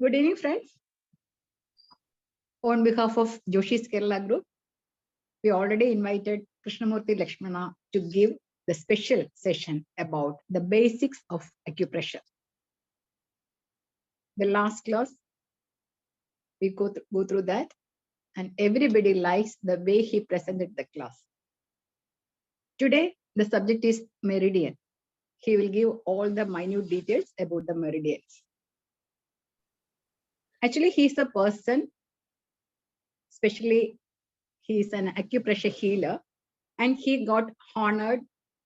Good evening, friends. On behalf of Joshi's Kerala Group, we already invited Krishnamurthy Lakshmana to give the special session about the basics of acupressure. The last class, we go through that, and everybody likes the way he presented the class. Today, the subject is meridian. He will give all the minute details about the meridians. Actually, he's a person, especially he is an acupressure healer, and he got honored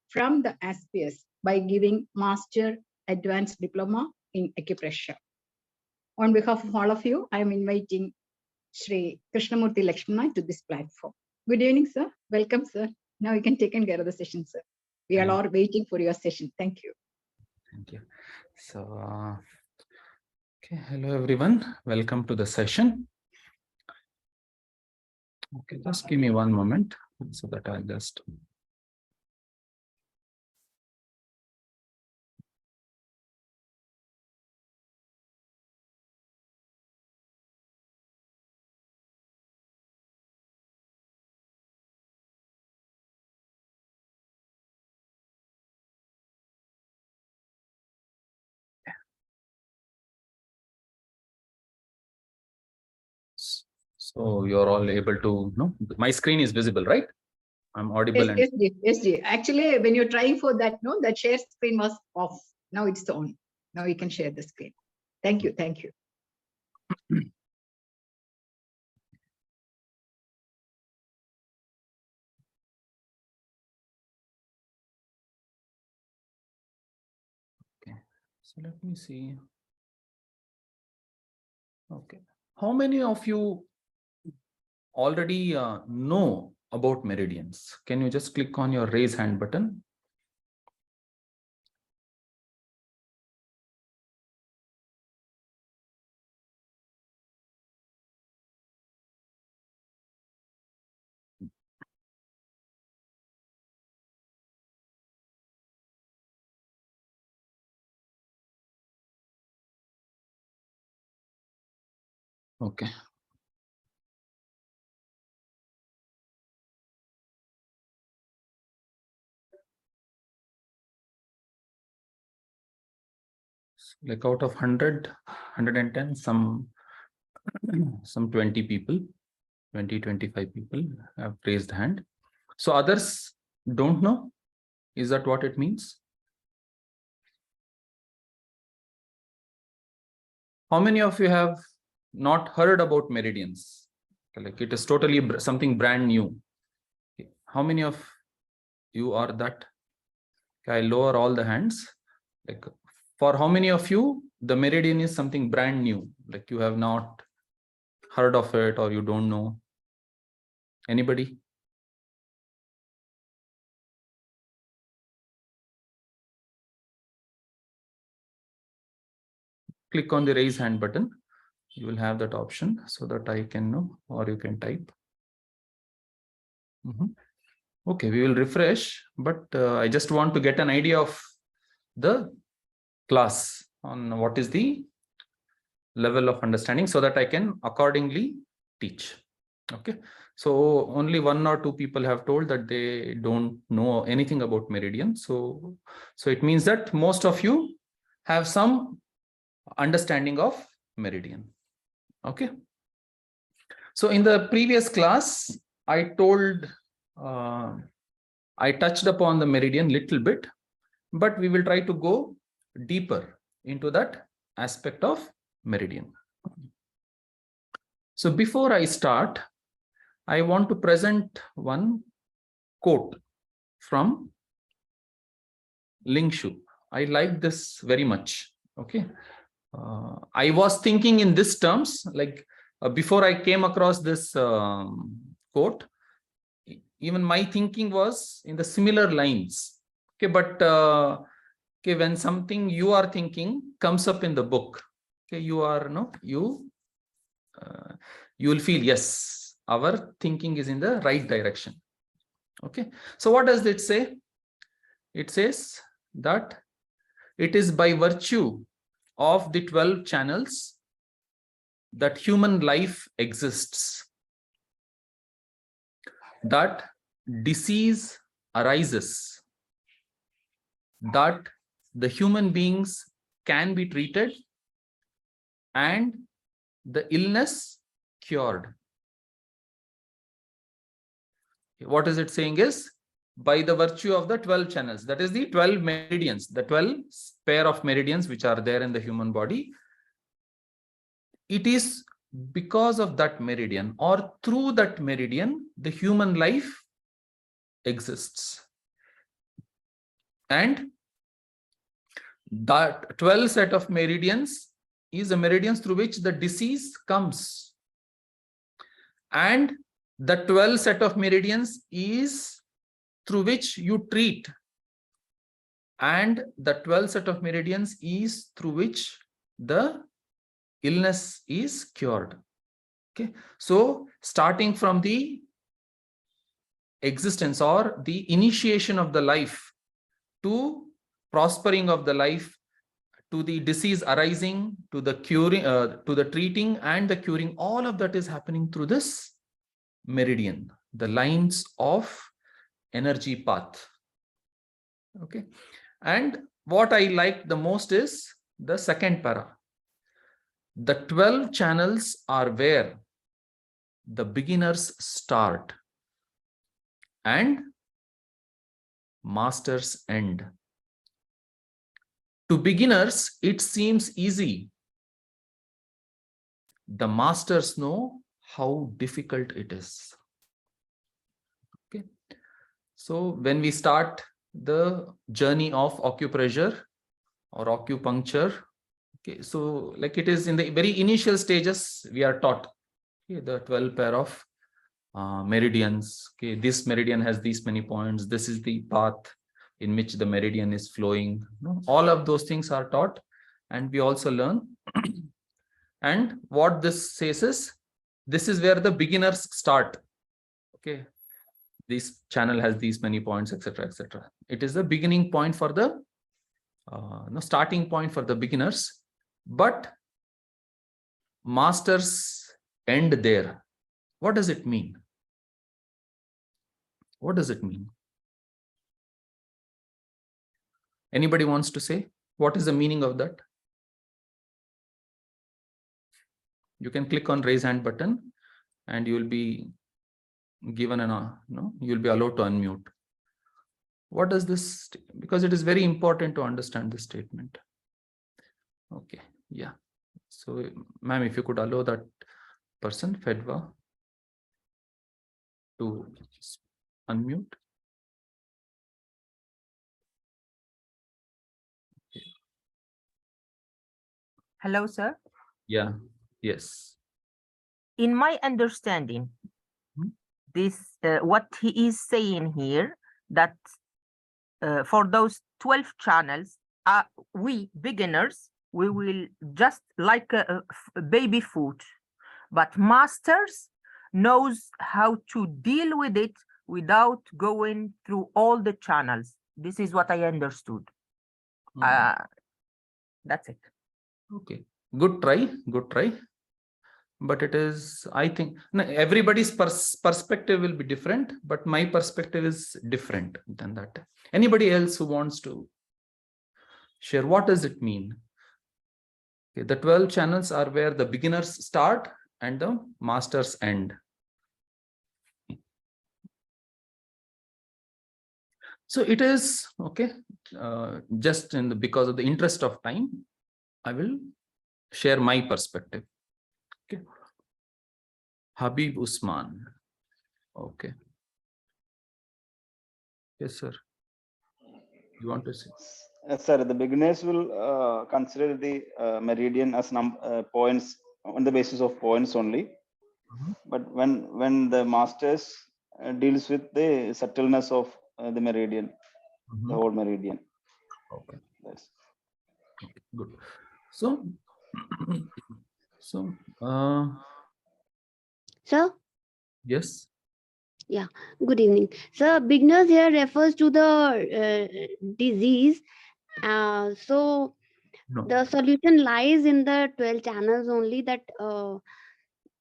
from the ASPS by giving Master Advanced Diploma in Acupressure. On behalf of all of you, I am inviting Shri Krishnamurthy Lakshmana to this platform. Good evening, sir. Welcome, sir. Now you can take care of the session, sir. We are all waiting for your session. Thank you. Thank you. So, okay, hello everyone. Welcome to the session. Okay, just give me one moment so that I'll just. So you're all able to know my screen is visible, right? I'm audible. Yes, yes. Actually, when you're trying for that, no, that share screen was off. Now it's on. Now you can share the screen. Thank you. Thank you. Okay, so let me see. Okay, how many of you already know about meridians? Can you just click on your raise hand button? Okay. Like out of 100, 110, some 20 people, 20, 25 people have raised hand. So others don't know. Is that what it means? How many of you have not heard about meridians? Like it is totally something brand new. How many of you are that? I lower all the hands. Like for how many of you, the meridian is something brand new? Like you have not heard of it or you don't know? Anybody? Click on the raise hand button. You will have that option so that I can know, or you can type. Okay, we will refresh, but I just want to get an idea of the class on what is the level of understanding so that I can accordingly teach. Okay, so only 1 or 2 people have told that they don't know anything about meridian. So it means that most of you have some understanding of meridian. Okay, so in the previous class, I touched upon the meridian little bit, but we will try to go deeper into that aspect of meridian. So before I start, I want to present one quote from Ling Shu. I like this very much. Okay, I was thinking in this terms, like before I came across this quote, even my thinking was in the similar lines. Okay, but okay, when something you are thinking comes up in the book, okay, you will feel, yes, our thinking is in the right direction. Okay, so what does it say? It says that it is by virtue of the 12 channels that human life exists, that disease arises, that the human beings can be treated and the illness cured. What is it saying is, by the virtue of the 12 channels, that is the 12 meridians, the 12 pair of meridians which are there in the human body, it is because of that meridian or through that meridian the human life exists. And that 12 set of meridians is the meridians through which the disease comes, and the 12 set of meridians is through which you treat, and the 12 set of meridians is through which the illness is cured. Okay, so starting from the existence or the initiation of the life to prospering of the life, to the disease arising, to the curing, to the treating and the curing, all of that is happening through this meridian, the lines of energy path. Okay, and what I like the most is the second para. The 12 channels are where the beginners start and masters end. To beginners, it seems easy. The masters know how difficult it is. Okay, so when we start the journey of acupressure or acupuncture, okay, so like it is in the very initial stages, we are taught, okay, the 12 pair of meridians. Okay, this meridian has these many points. This is the path in which the meridian is flowing. All of those things are taught, and we also learn. And what this says is, this is where the beginners start. Okay, this channel has these many points, etc., etc. It is the beginning point for the starting point for the beginners, but masters end there. What does it mean? What does it mean? Anybody wants to say what is the meaning of that? You can click on raise hand button and you will be given you'll be allowed to unmute. What does this, because it is very important to understand this statement. Okay, yeah. So ma'am, if you could allow that person, Fedwa, to unmute. Hello, sir. Yeah, yes. In my understanding, this what he is saying here, that for those 12 channels, we beginners, we will just like a baby food, but masters knows how to deal with it without going through all the channels. This is what I understood. That's it. Okay, good try, good try. But it is, I think, everybody's perspective will be different, but my perspective is different than that. Anybody else who wants to share, what does it mean? Okay, the 12 channels are where the beginners start and the masters end. So it is, okay, just because of the interest of time, I will share my perspective. Okay. Habib Usman. Okay. Yes, sir. You want to say? Sir, the beginners will consider the meridian as points on the basis of points only. But when the masters deals with the subtleness of the meridian, the whole meridian. Okay. That's okay. Good. So, Sir? Yes. Yeah, good evening. Sir, beginners here refers to the disease. So No. the solution lies in the 12 channels only, that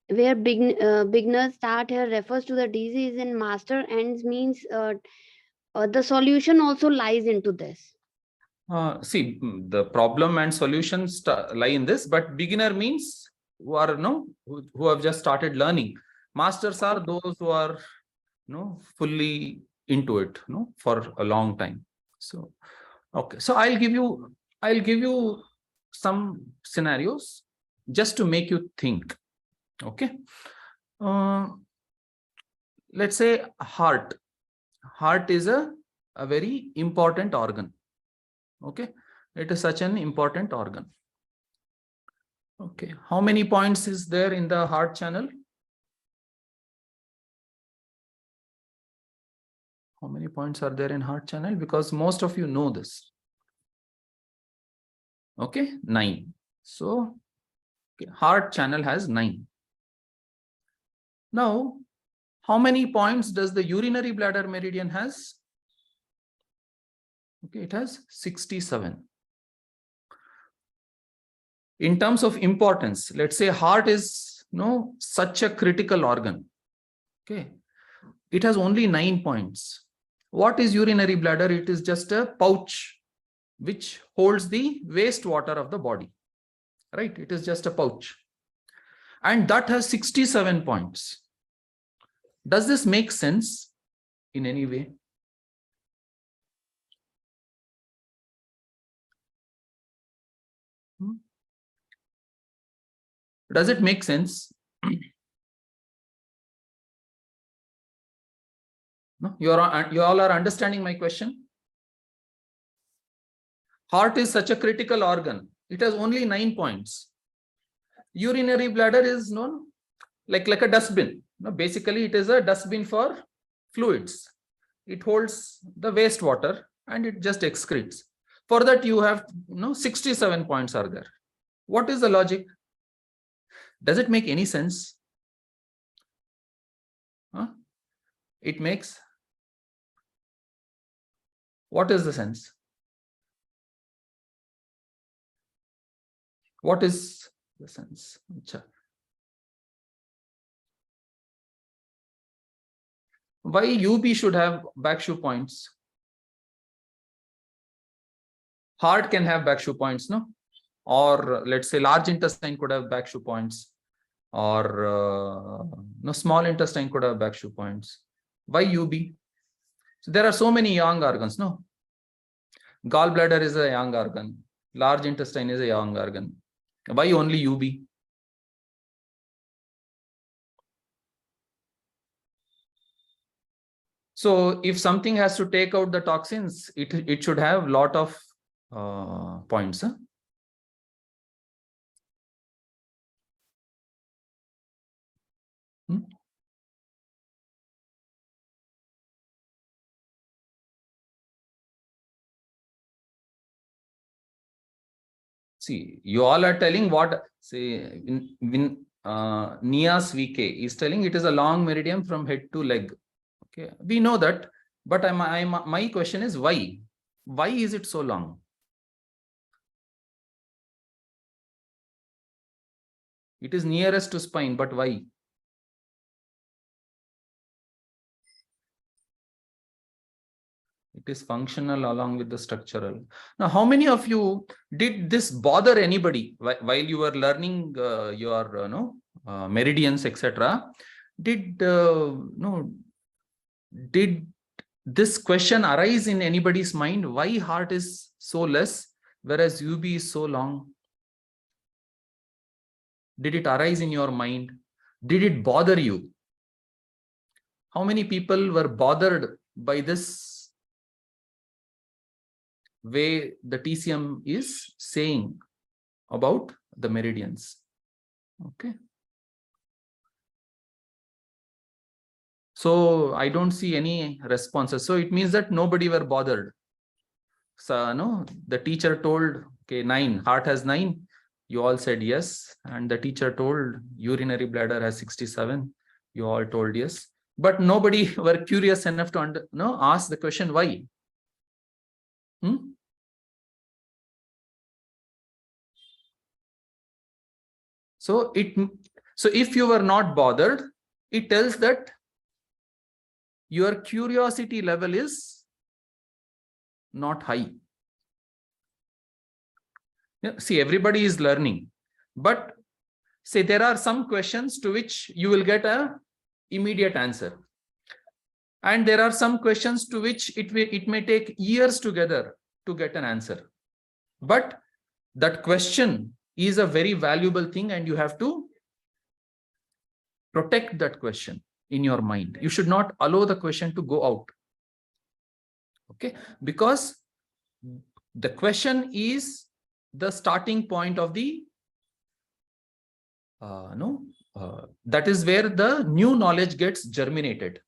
where beginners start here refers to the disease and master ends means the solution also lies into this. See, the problem and solutions lie in this, but beginner means who are who have just started learning. Masters are those who are fully into it for a long time. So okay, so I'll give you some scenarios just to make you think. Okay, let's say heart is a very important organ. Okay, it is such an important organ. Okay, how many points is there in the heart channel? How many points are there in heart channel? Because most of you know this. Okay, 9. So okay, heart channel has 9. Now, how many points does the urinary bladder meridian has? Okay, it has 67. In terms of importance, let's say heart is such a critical organ. Okay, it has only 9 points. What is urinary bladder? It is just a pouch which holds the wastewater of the body, right? It is just a pouch, and that has 67 points. Does this make sense in any way? Does it make sense? No, you all are understanding my question. Heart is such a critical organ. It has only 9 points. Urinary bladder is known like a dustbin. Basically, it is a dustbin for fluids. It holds the wastewater and it just excretes. For that, you have 67 points are there. What is the logic? Does it make any sense? It makes. What is the sense? What is the sense? Why UB should have back shoe points? Heart can have back shoe points, no? Or let's say large intestine could have back shoe points, or small intestine could have back shoe points. Why UB? So there are so many young organs, no? Gallbladder is a young organ. Large intestine is a young organ. Why only UB? So if something has to take out the toxins, it should have lot of points. Huh? See, you all are telling what, say, Nias VK is telling it is a long meridian from head to leg. Okay, we know that, but my question is why? Why is it so long? It is nearest to spine, but why? It is functional along with the structural. Now, how many of you did this bother anybody while you were learning your meridians, etc.? Did this question arise in anybody's mind? Why heart is so less, whereas UB is so long? Did it arise in your mind? Did it bother you? How many people were bothered by this way the TCM is saying about the meridians? Okay. So I don't see any responses. So it means that nobody were bothered. So no, the teacher told, okay, 9, heart has 9. You all said yes. And the teacher told urinary bladder has 67. You all told yes. But nobody were curious enough to ask the question why. So if you were not bothered, it tells that your curiosity level is not high. Yeah, see, everybody is learning, but say there are some questions to which you will get a immediate answer. And there are some questions to which it may take years together to get an answer. But that question is a very valuable thing, and you have to protect that question in your mind. You should not allow the question to go out. Okay, because the question is the starting point of the that is where the new knowledge gets germinated.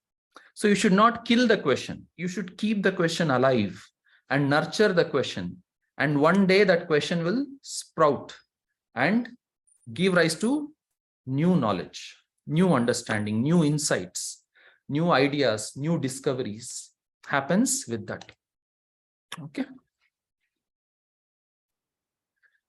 So you should not kill the question. You should keep the question alive and nurture the question. And one day that question will sprout and give rise to new knowledge, new understanding, new insights, new ideas, new discoveries happens with that. Okay.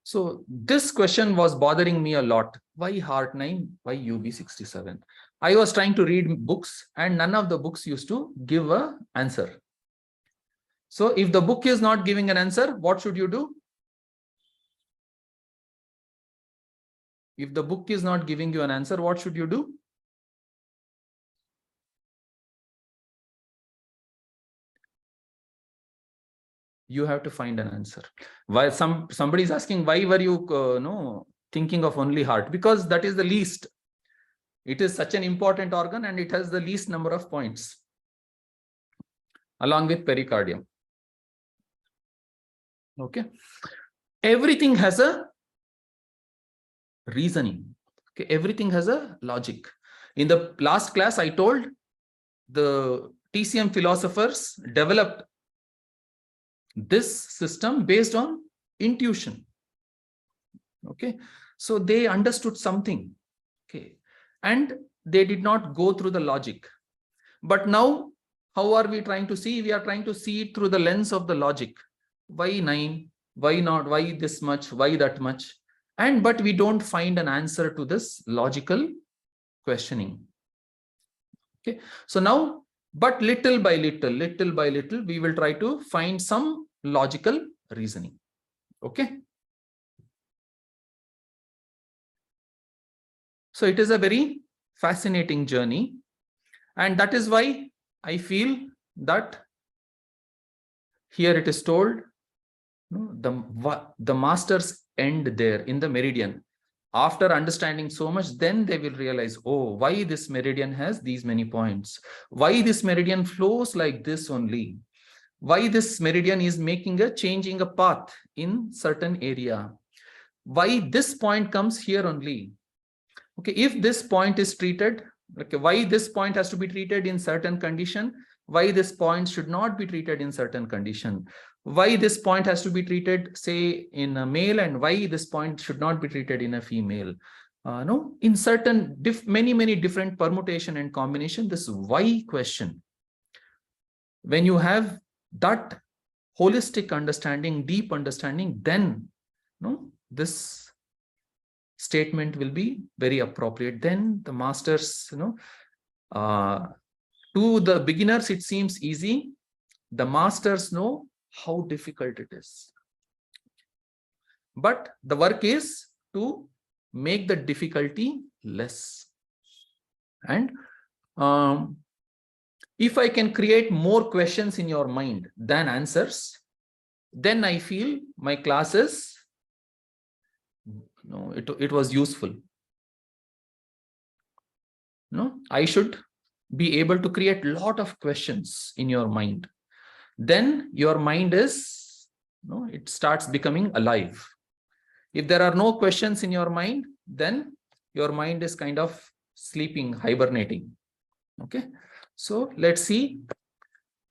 So this question was bothering me a lot. Why Heart 9? Why UB67? I was trying to read books and none of the books used to give an answer. So if the book is not giving an answer, what should you do? If the book is not giving you an answer, what should you do? You have to find an answer. Why somebody is asking, why were you thinking of only heart? Because that is the least. It is such an important organ and it has the least number of points along with pericardium. Okay. Everything has a reasoning. Okay. Everything has a logic. In the last class, I told the TCM philosophers developed this system based on intuition. Okay. So they understood something. Okay. And they did not go through the logic. But now, how are we trying to see? We are trying to see it through the lens of the logic. Why 9? Why not? Why this much? Why that much? But we don't find an answer to this logical questioning. Okay. So now, but little by little, we will try to find some logical reasoning. Okay. So it is a very fascinating journey. And that is why I feel that here it is told, the masters end there in the meridian. After understanding so much, then they will realize, oh, why this meridian has these many points? Why this meridian flows like this only? Why this meridian is changing a path in certain area? Why this point comes here only? Okay, if this point is treated, okay, why this point has to be treated in certain condition? Why this point should not be treated in certain condition? Why this point has to be treated, say, in a male, and why this point should not be treated in a female? In certain many different permutation and combination, this why question. When you have that holistic understanding, deep understanding, then this statement will be very appropriate. Then the masters, to the beginners, it seems easy. The masters know how difficult it is. But the work is to make the difficulty less. And if I can create more questions in your mind than answers, then I feel my classes, it was useful. I should be able to create a lot of questions in your mind. Then your mind is, it starts becoming alive. If there are no questions in your mind, then your mind is kind of sleeping, hibernating. Okay. So let's see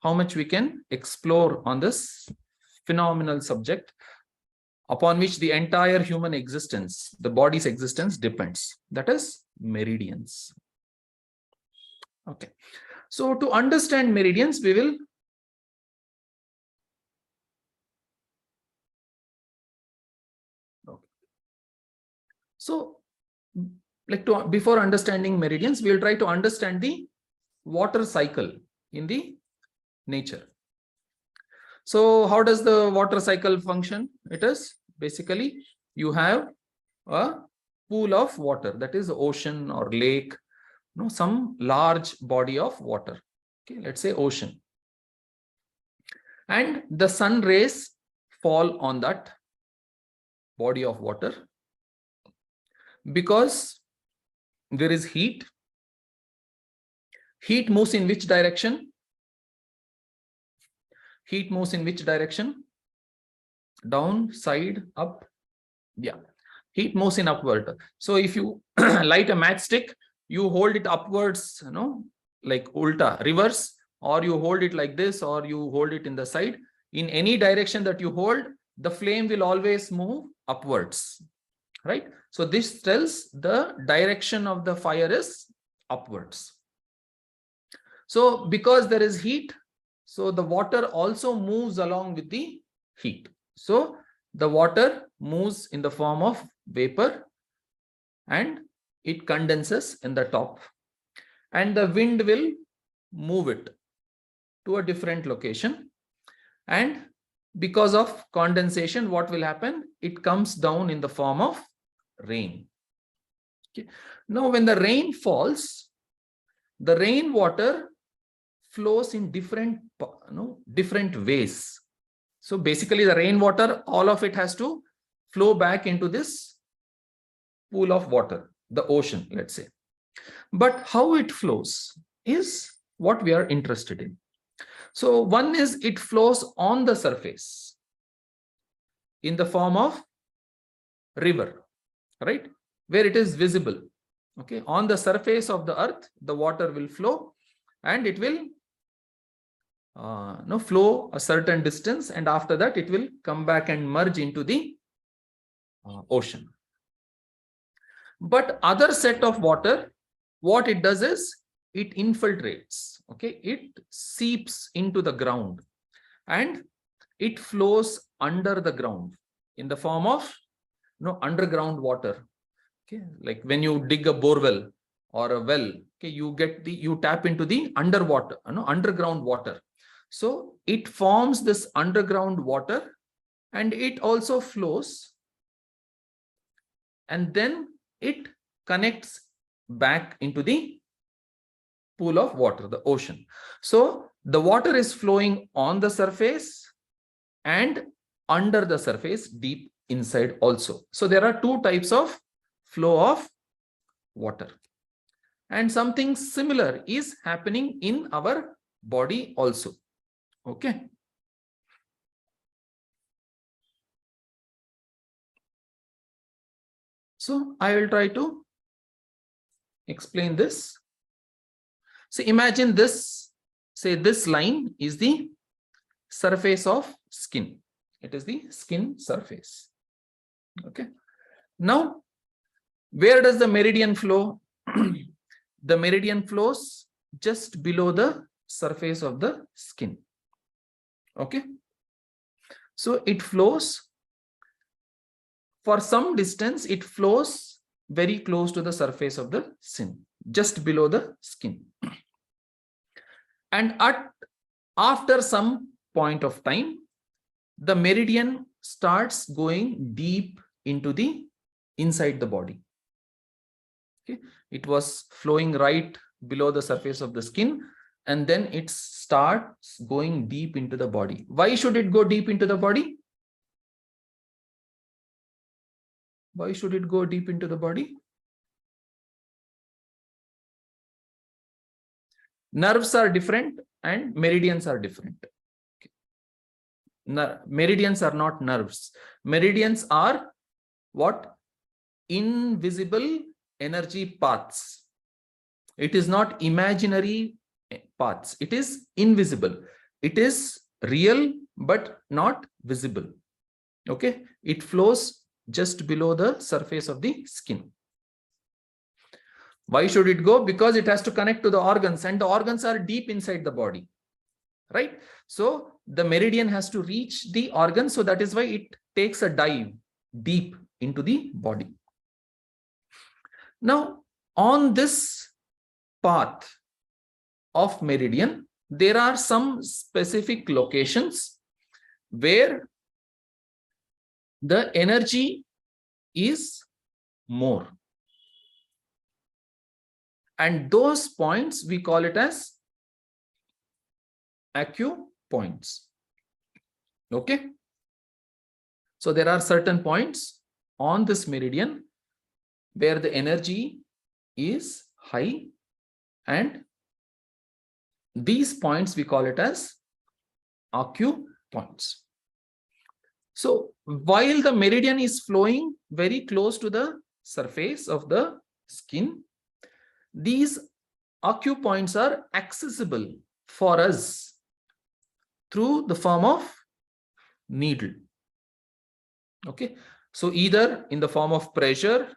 how much we can explore on this phenomenal subject upon which the entire human existence, the body's existence, depends. That is meridians. Okay. So to understand meridians, we will So before understanding meridians, we will try to understand the water cycle in the nature. So how does the water cycle function? It is basically you have a pool of water, that is ocean or lake, some large body of water. Okay, let's say ocean. And the sun rays fall on that body of water. Because there is heat. Heat moves in which direction? Heat moves in which direction? Down, side, up. Yeah. Heat moves in upward. So if you light a matchstick, you hold it upwards, like ulta, reverse, or you hold it like this, or you hold it in the side. In any direction that you hold, the flame will always move upwards, right? So this tells the direction of the fire is upwards. So because there is heat, so the water also moves along with the heat. So the water moves in the form of vapor and it condenses in the top, and the wind will move it to a different location. And because of condensation, what will happen? It comes down in the form of rain. Okay. Now, when the rain falls, the rainwater flows in different ways. So basically the rainwater, all of it has to flow back into this pool of water, the ocean, let's say. But how it flows is what we are interested in. So one is it flows on the surface in the form of river, right? Where it is visible. Okay, on the surface of the earth, the water will flow and it will flow a certain distance, and after that it will come back and merge into the ocean. But other set of water, what it does is it infiltrates. Okay, it seeps into the ground and it flows under the ground in the form of underground water. Okay, like when you dig a borewell or a well, okay, you tap into the underwater, underground water. So it forms this underground water and it also flows, and then it connects back into the pool of water, the ocean. So the water is flowing on the surface and under the surface, deep inside also. So there are two types of flow of water. And something similar is happening in our body also. Okay. So I will try to explain this. So imagine this, say this line is the surface of skin. It is the skin surface. Okay. Now, where does the meridian flow? The meridian flows just below the surface of the skin. Okay. So it flows for some distance, it flows very close to the surface of the skin, just below the skin. And after some point of time, the meridian starts going deep into the inside the body. Okay. It was flowing right below the surface of the skin, and then it starts going deep into the body. Why should it go deep into the body? Why should it go deep into the body? Nerves are different and meridians are different. Okay. Meridians are not nerves. Meridians are what? Invisible energy paths. It is not imaginary paths. It is invisible. It is real but not visible. Okay. It flows just below the surface of the skin. Why should it go? Because it has to connect to the organs, and the organs are deep inside the body, right? So the meridian has to reach the organ, so that is why it takes a dive deep into the body. Now, on this path of meridian, there are some specific locations where the energy is more. And those points, we call it as acupoints. Okay. So there are certain points on this meridian where the energy is high, and these points we call it as acupoints. So while the meridian is flowing very close to the surface of the skin, these acupoints are accessible for us through the form of needle. Okay, so either in the form of pressure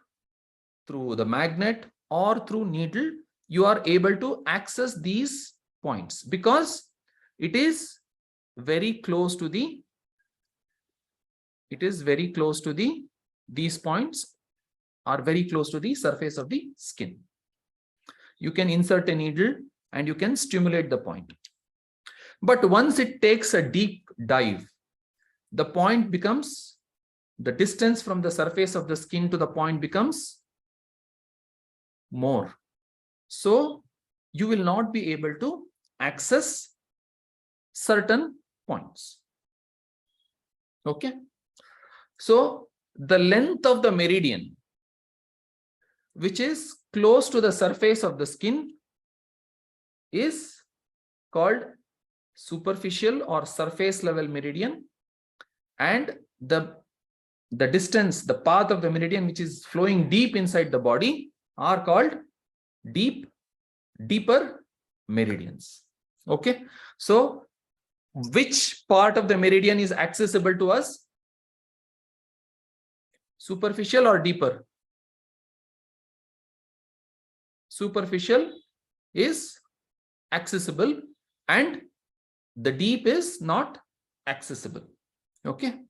through the magnet or through needle, you are able to access these points because it is very close to the, these points are very close to the surface of the skin. You can insert a needle and you can stimulate the point. But once it takes a deep dive, the point becomes, the distance from the surface of the skin to the point becomes more. So you will not be able to access certain points. Okay. So the length of the meridian, which is close to the surface of the skin, is called superficial or surface level meridian, and the distance, the path of the meridian which is flowing deep inside the body are called deeper meridians. Okay, so which part of the meridian is accessible to us? Superficial or deeper? Superficial is accessible and the deep is not accessible. Okay.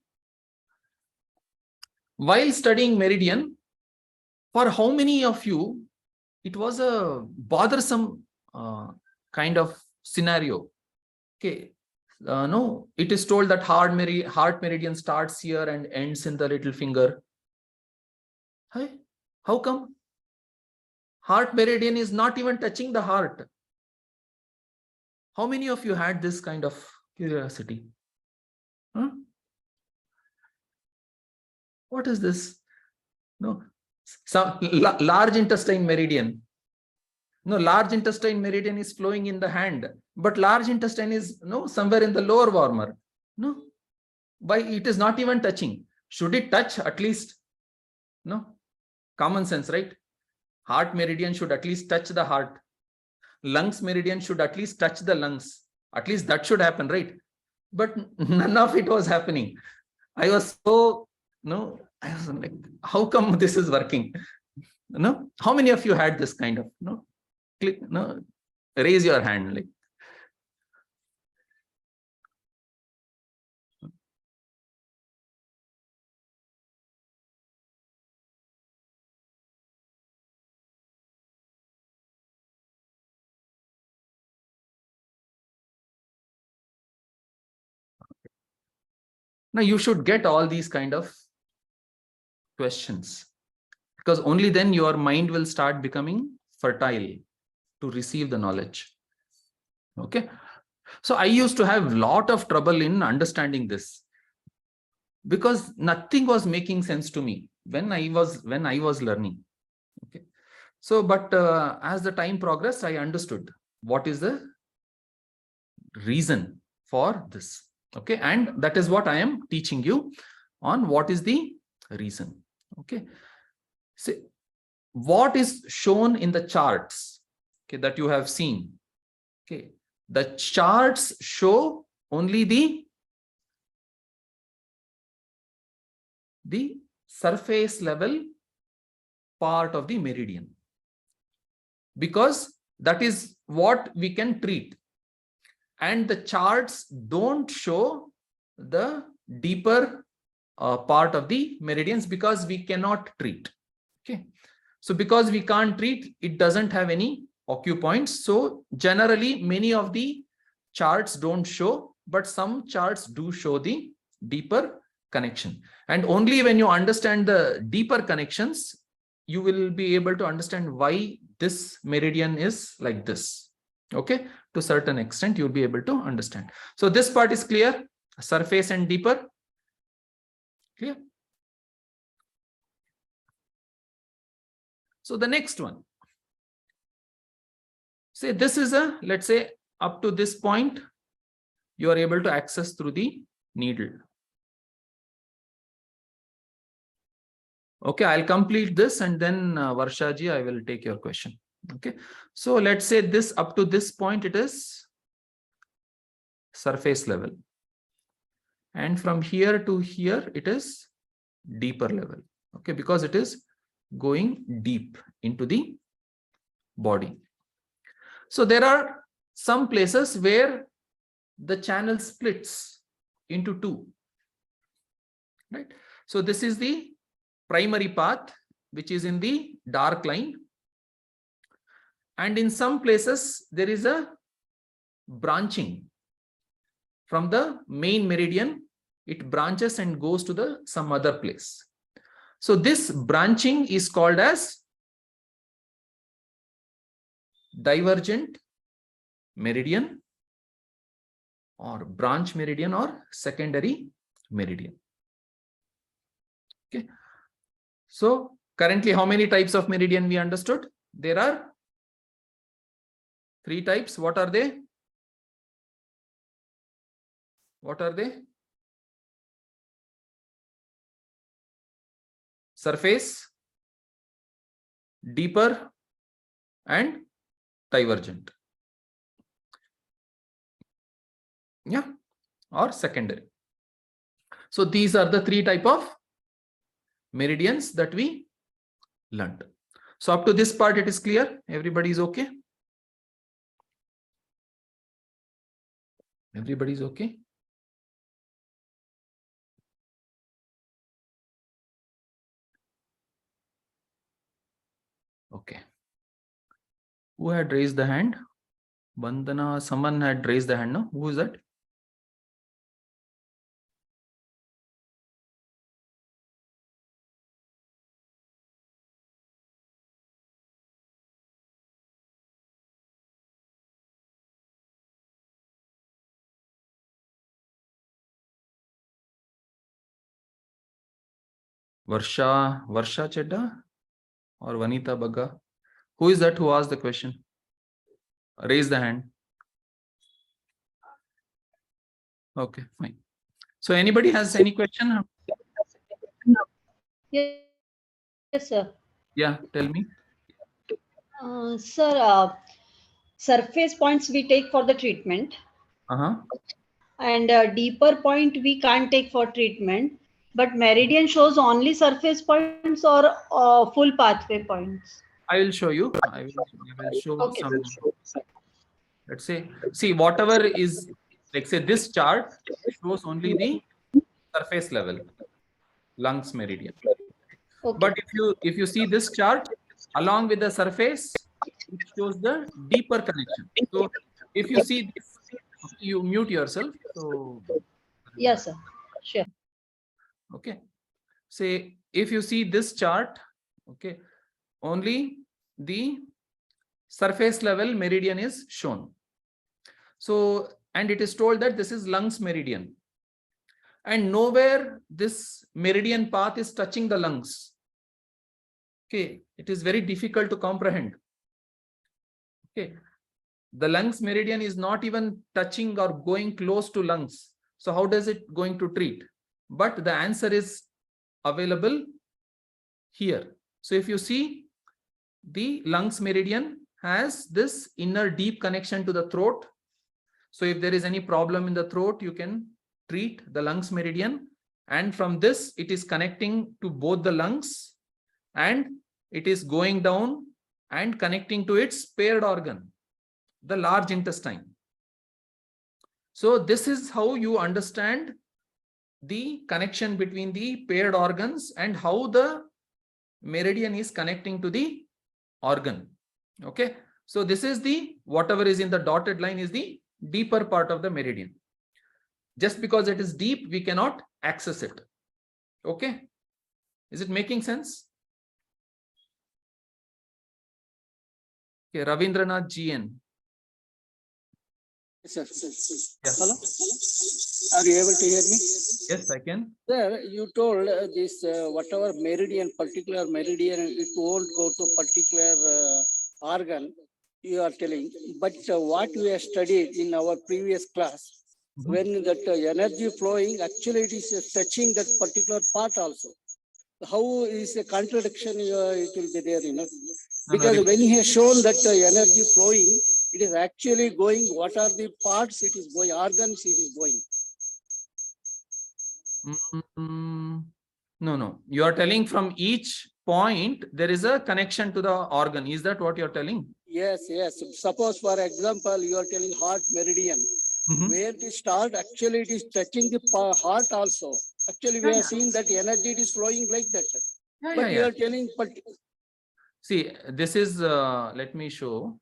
While studying meridian, for how many of you it was a bothersome kind of scenario? Okay. No, it is told that heart meridian starts here and ends in the little finger. Hey, how come? Heart meridian is not even touching the heart. How many of you had this kind of curiosity? Huh? What is this? No, some large intestine meridian. No, large intestine meridian is flowing in the hand, but large intestine is somewhere in the lower warmer. No, why it is not even touching? Should it touch at least? No, common sense, right? Heart meridian should at least touch the heart. Lungs meridian should at least touch the lungs. At least that should happen, right? But none of it was happening. I was so, I was like, how come this is working? No, how many of you had this kind of, click, raise your hand. Like, now you should get all these kind of questions, because only then your mind will start becoming fertile to receive the knowledge. Okay. So I used to have a lot of trouble in understanding this because nothing was making sense to me when I was learning. Okay. So, but as the time progressed, I understood what is the reason for this. Okay. And that is what I am teaching you on what is the reason. Okay. So what is shown in the charts, okay, that you have seen. Okay. The charts show only the surface level part of the meridian, because that is what we can treat. And the charts don't show the deeper part of the meridians because we cannot treat. Okay. So because we can't treat, it doesn't have any acupoints. So generally, many of the charts don't show, but some charts do show the deeper connection. And only when you understand the deeper connections, you will be able to understand why this meridian is like this. Okay, to a certain extent, you'll be able to understand. So this part is clear, surface and deeper. Clear? So the next one, say this is a, let's say up to this point, you are able to access through the needle. Okay, I'll complete this and then Varshaji, I will take your question. Okay, so let's say this up to this point, it is surface level. And from here to here, it is deeper level. Okay, because it is going deep into the body. So there are some places where the channel splits into two, right? So this is the primary path, which is in the dark line. And in some places, there is a branching from the main meridian. It branches and goes to some other place. So this branching is called as divergent meridian or branch meridian or secondary meridian. Okay. So currently, how many types of meridian we understood? There are 3 types. What are they? What are they? Surface, deeper, and divergent. Yeah, or secondary. So these are the 3 types of meridians that we learned. So up to this part, it is clear. Everybody is okay. Everybody is okay. Okay. Who had raised the hand? Bandana, someone had raised the hand, no? Who is that? Varsha Chedda or Vanita Bagga? Who is that who asked the question? Raise the hand. Okay, fine. So anybody has any question? Yes, sir. Yeah, tell me. Sir, surface points we take for the treatment, and deeper point we can't take for treatment. But meridian shows only surface points or full pathway points. I will show you. I will show Okay. some. Let's say, see, whatever is, like say this chart shows only the surface level, lungs meridian. Okay. But if you see this chart along with the surface, it shows the deeper connection. So if you see this, you mute yourself. So Yes, sir. Sure. okay. Say if you see this chart, okay, only the surface level meridian is shown. So, and it is told that this is lungs meridian. And nowhere this meridian path is touching the lungs. Okay, it is very difficult to comprehend. Okay, the lungs meridian is not even touching or going close to lungs. So how does it going to treat? But the answer is available here. So if you see, the lungs meridian has this inner deep connection to the throat. So if there is any problem in the throat, you can treat the lungs meridian. And from this, it is connecting to both the lungs and it is going down and connecting to its paired organ, the large intestine. So this is how you understand the connection between the paired organs and how the meridian is connecting to the organ. Okay, so this is the, whatever is in the dotted line is the deeper part of the meridian. Just because it is deep, we cannot access it. Okay, is it making sense? Okay, Ravindranath GN. Sir. Yeah. Hello. Are you able to hear me? Yes, I can. Sir, you told this whatever meridian, particular meridian, it won't go to particular organ. You are telling, but what we have studied in our previous class, when that energy flowing, actually it is touching that particular part also. How is a contradiction? It will be there, because when he has shown that energy flowing, it is actually going. What are the parts? It is going, organs. It is going. No. You are telling from each point there is a connection to the organ. Is that what you are telling? Yes. Suppose, for example, you are telling heart meridian. Where it start, actually it is touching the heart also. Actually, we have seen that energy is flowing like that. But you are telling. See, this is, let me show.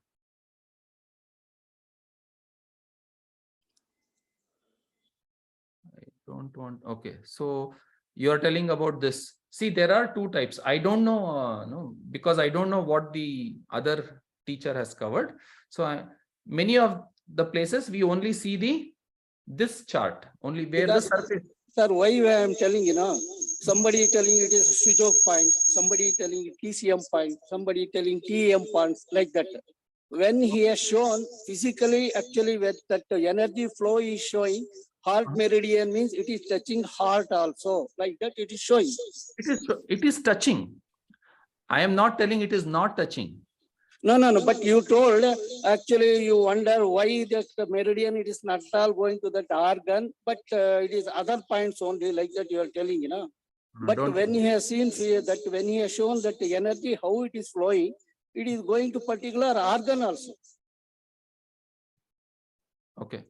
I don't want, okay. So you are telling about this. See, there are two types. I don't know, no, because I don't know what the other teacher has covered. So many of the places we only see this chart, only where the surface. Sir, why I am telling, somebody telling it is a switch off point, somebody telling TCM point, somebody telling TM points, like that. When he has shown physically, actually, with that energy flow is showing, heart meridian means it is touching heart also, like that it is showing. It is touching. I am not telling it is not touching. No, but you told, actually you wonder why that meridian, it is not all going to that organ, but it is other points only, like that you are telling, But when he has seen that, when he has shown that the energy, how it is flowing, it is going to particular organ also. Okay.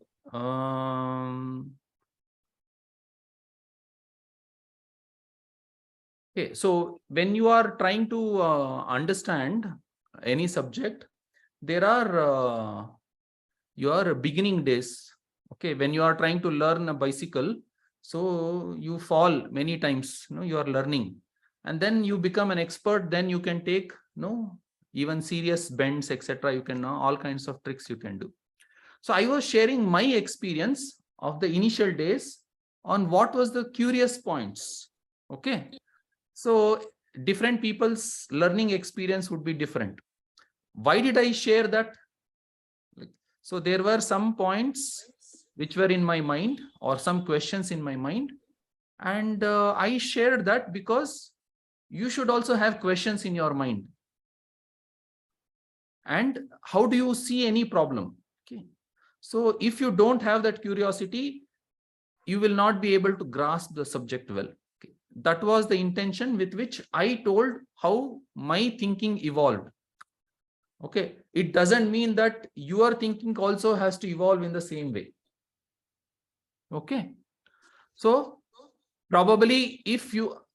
Okay, so when you are trying to understand any subject, there are your beginning days. Okay, when you are trying to learn a bicycle, so you fall many times, you are learning, and then you become an expert. Then you can take even serious bends, etc. You can know all kinds of tricks you can do. So I was sharing my experience of the initial days on what was the curious points. Okay, so different people's learning experience would be different. Why did I share that? So there were some points which were in my mind, or some questions in my mind, and I shared that because you should also have questions in your mind. And how do you see any problem? Okay, so if you don't have that curiosity, you will not be able to grasp the subject well. Okay, that was the intention with which I told how my thinking evolved. Okay, it doesn't mean that your thinking also has to evolve in the same way. Okay, so probably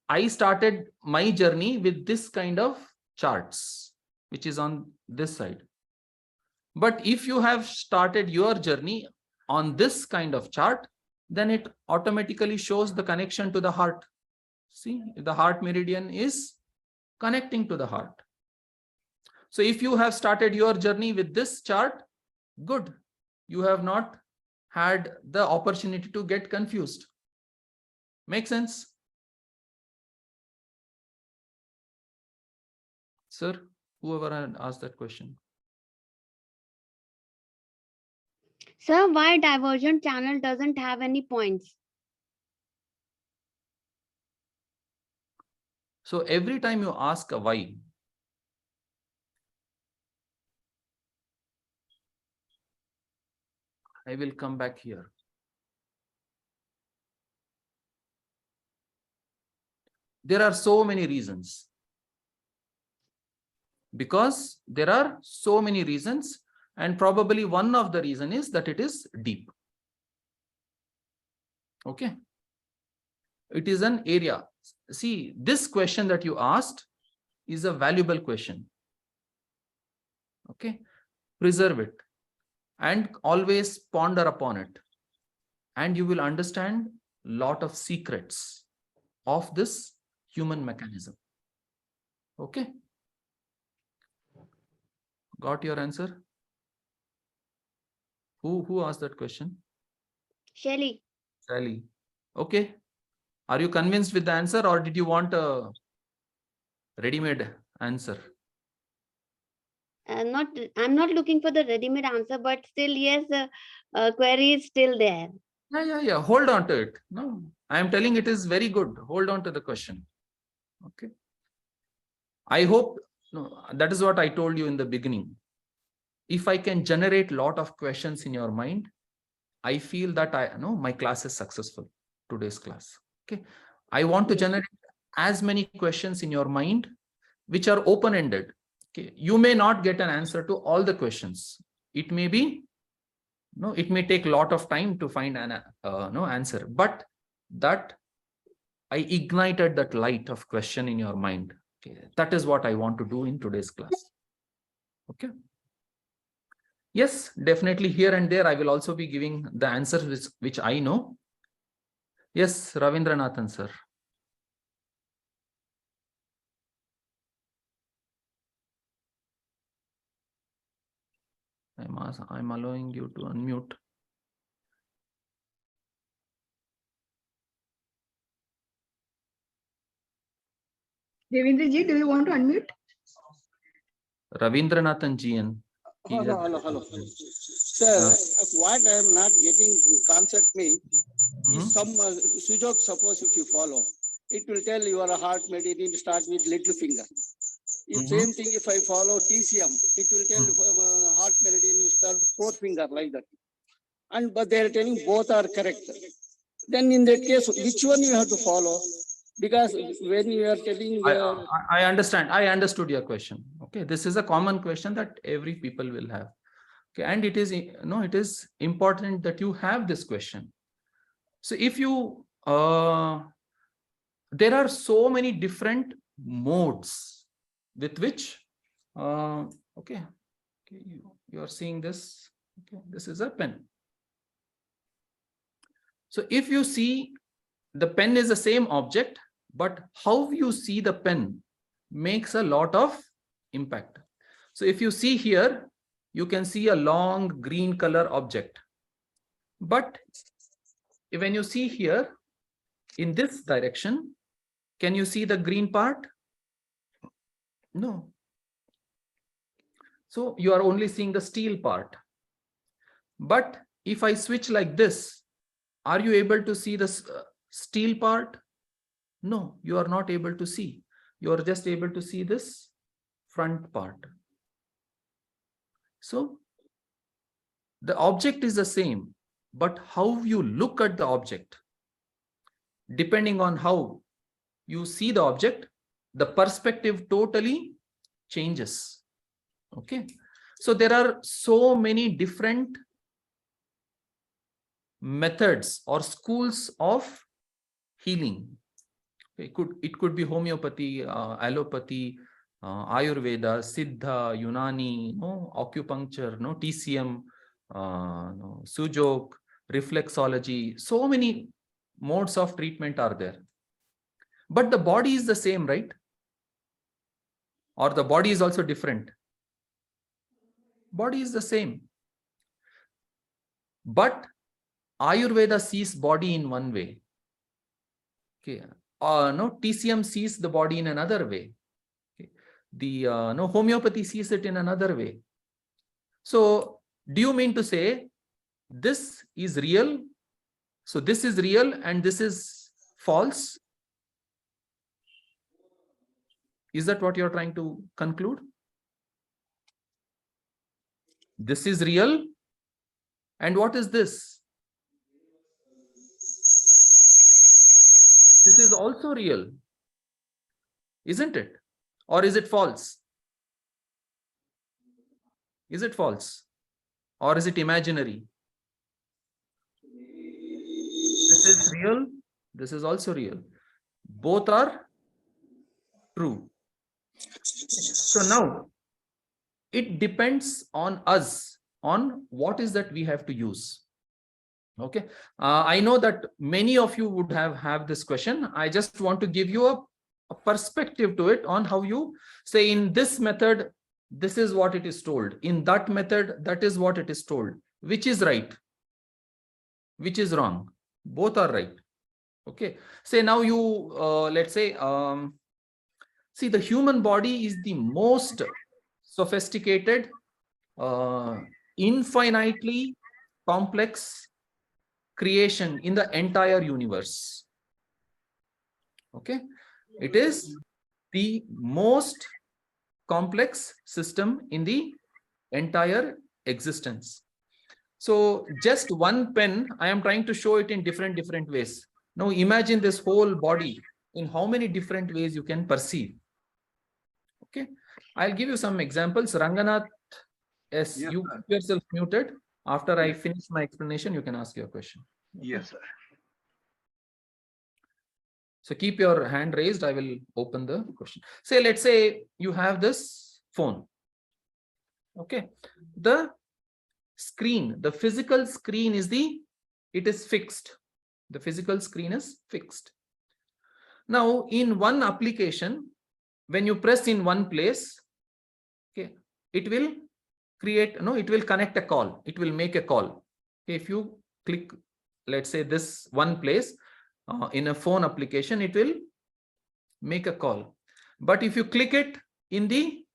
I started my journey with this kind of charts, which is on this side. But if you have started your journey on this kind of chart, then it automatically shows the connection to the heart. See, the heart meridian is connecting to the heart. So if you have started your journey with this chart, good. You have not had the opportunity to get confused. Make sense? Sir, whoever had asked that question. Sir, why divergent channel doesn't have any points? So every time you ask a why, I will come back here. There are so many reasons. Because there are so many reasons, and probably one of the reason is that it is deep. Okay. It is an area. See, this question that you asked, is a valuable question. Okay, preserve it and always ponder upon it, and you will understand lot of secrets of this human mechanism. Okay, got your answer? Who asked that question? Shelly. Sally. Okay, are you convinced with the answer, or did you want a ready-made answer? I'm not looking for the ready-made answer, but still, yes, the query is still there. Yeah. Hold on to it. No, I am telling it is very good. Hold on to the question. Okay. I hope, no, that is what I told you in the beginning. If I can generate lot of questions in your mind, I feel that my class is successful, today's class. Okay. I want to generate as many questions in your mind which are open-ended. Okay. You may not get an answer to all the questions. It may be, it may take a lot of time to find an answer, but that I ignited that light of question in your mind. Okay. That is what I want to do in today's class. Okay. Yes, definitely here and there I will also be giving the answers which I know. Yes, Ravindranathan sir. I'm allowing you to unmute. Devendra ji, do you want to unmute? Ravindranathan GN. Hello. Sir, what I am not getting concept me is some sujok, suppose if you follow, it will tell your heart meridian start with little finger. If same thing, if I follow TCM, it will tell heart meridian you start fourth finger like that. But they are telling both are correct. Then in that case, which one you have to follow? Because when you are telling I understand. I understood your question. Okay, this is a common question that every people will have. Okay, and it is it is important that you have this question. So if you there are so many different modes with which okay, you are seeing this. Okay, this is a pen. So if you see, the pen is the same object, but how you see the pen makes a lot of impact. So if you see here, you can see a long green color object. But when you see here in this direction, can you see the green part? No. So you are only seeing the steel part. But if I switch like this, are you able to see the steel part? No, you are not able to see. You are just able to see this front part. So the object is the same, but how you look at the object, depending on how you see the object, the perspective totally changes. Okay. So there are so many different methods or schools of healing. It could be homeopathy, allopathy, Ayurveda, Siddha, Unani, acupuncture, TCM, Sujok, reflexology. So many modes of treatment are there. But the body is the same, right? Or the body is also different? Body is the same. But Ayurveda sees body in one way. Okay. TCM sees the body in another way. Okay. The homeopathy sees it in another way. So do you mean to say this is real? So this is real and this is false? Is that what you're trying to conclude? This is real. And what is this? This is also real, isn't it? Or is it false? Is it false? Or is it imaginary? This is real. This is also real. Both are true. So now it depends on us on what is that we have to use. Okay, I know that many of you would have this question. I just want to give you a perspective to it on how you say in this method, this is what it is told. In that method, that is what it is told. Which is right? Which is wrong? Both are right. Okay. Say now you, let's say, see, the human body is the most sophisticated, infinitely complex creation in the entire universe. Okay. It is the most complex system in the entire existence. So just one pen, I am trying to show it in different ways. Now imagine this whole body in how many different ways you can perceive. Okay, I'll give you some examples. Ranganath, yes, you keep yourself muted. After I finish my explanation, you can ask your question. Okay? Yes, sir. So keep your hand raised. I will open the question. Say, let's say you have this phone. Okay, the screen, the physical screen is it is fixed. The physical screen is fixed. Now, in one application, when you press in one place, okay, it will create, no, it will connect a call. It will make a call. Okay, if you click, let's say this one place in a phone application, it will make a call. But if you click it in the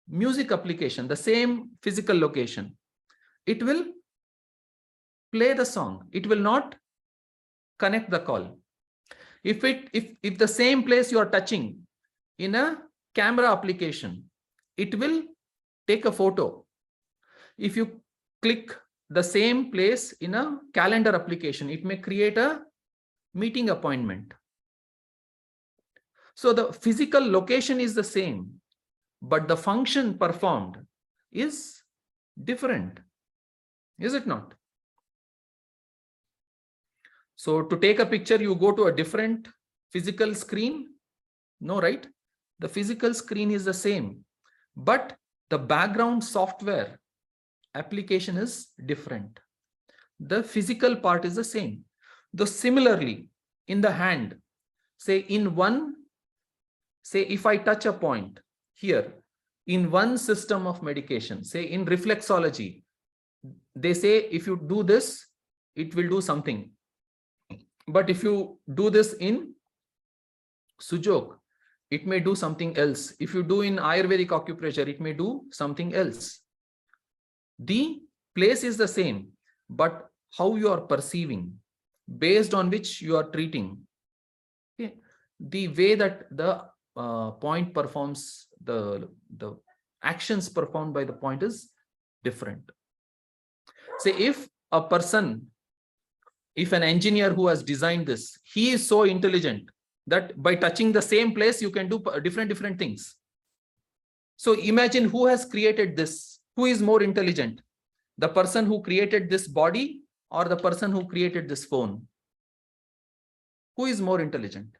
music application, the same physical location, it will play the song. It will not connect the call. If the same place you are touching in a camera application, it will take a photo. If you click the same place in a calendar application, it may create a meeting appointment. So the physical location is the same, but the function performed is different. Is it not? So to take a picture, you go to a different physical screen? No, right? The physical screen is the same, but the background software application is different. The physical part is the same. Though similarly, in the hand, say in one, say if I touch a point here, in one system of medication, say in reflexology, they say if you do this, it will do something. But if you do this in Sujok, it may do something else. If you do in Ayurvedic acupressure, it may do something else. The place is the same, but how you are perceiving, based on which you are treating. Okay. The way that the point performs, the actions performed by the point is different. Say if a person, if an engineer who has designed this, he is so intelligent that by touching the same place, you can do different things. So imagine who has created this. Who is more intelligent? The person who created this body or the person who created this phone? Who is more intelligent?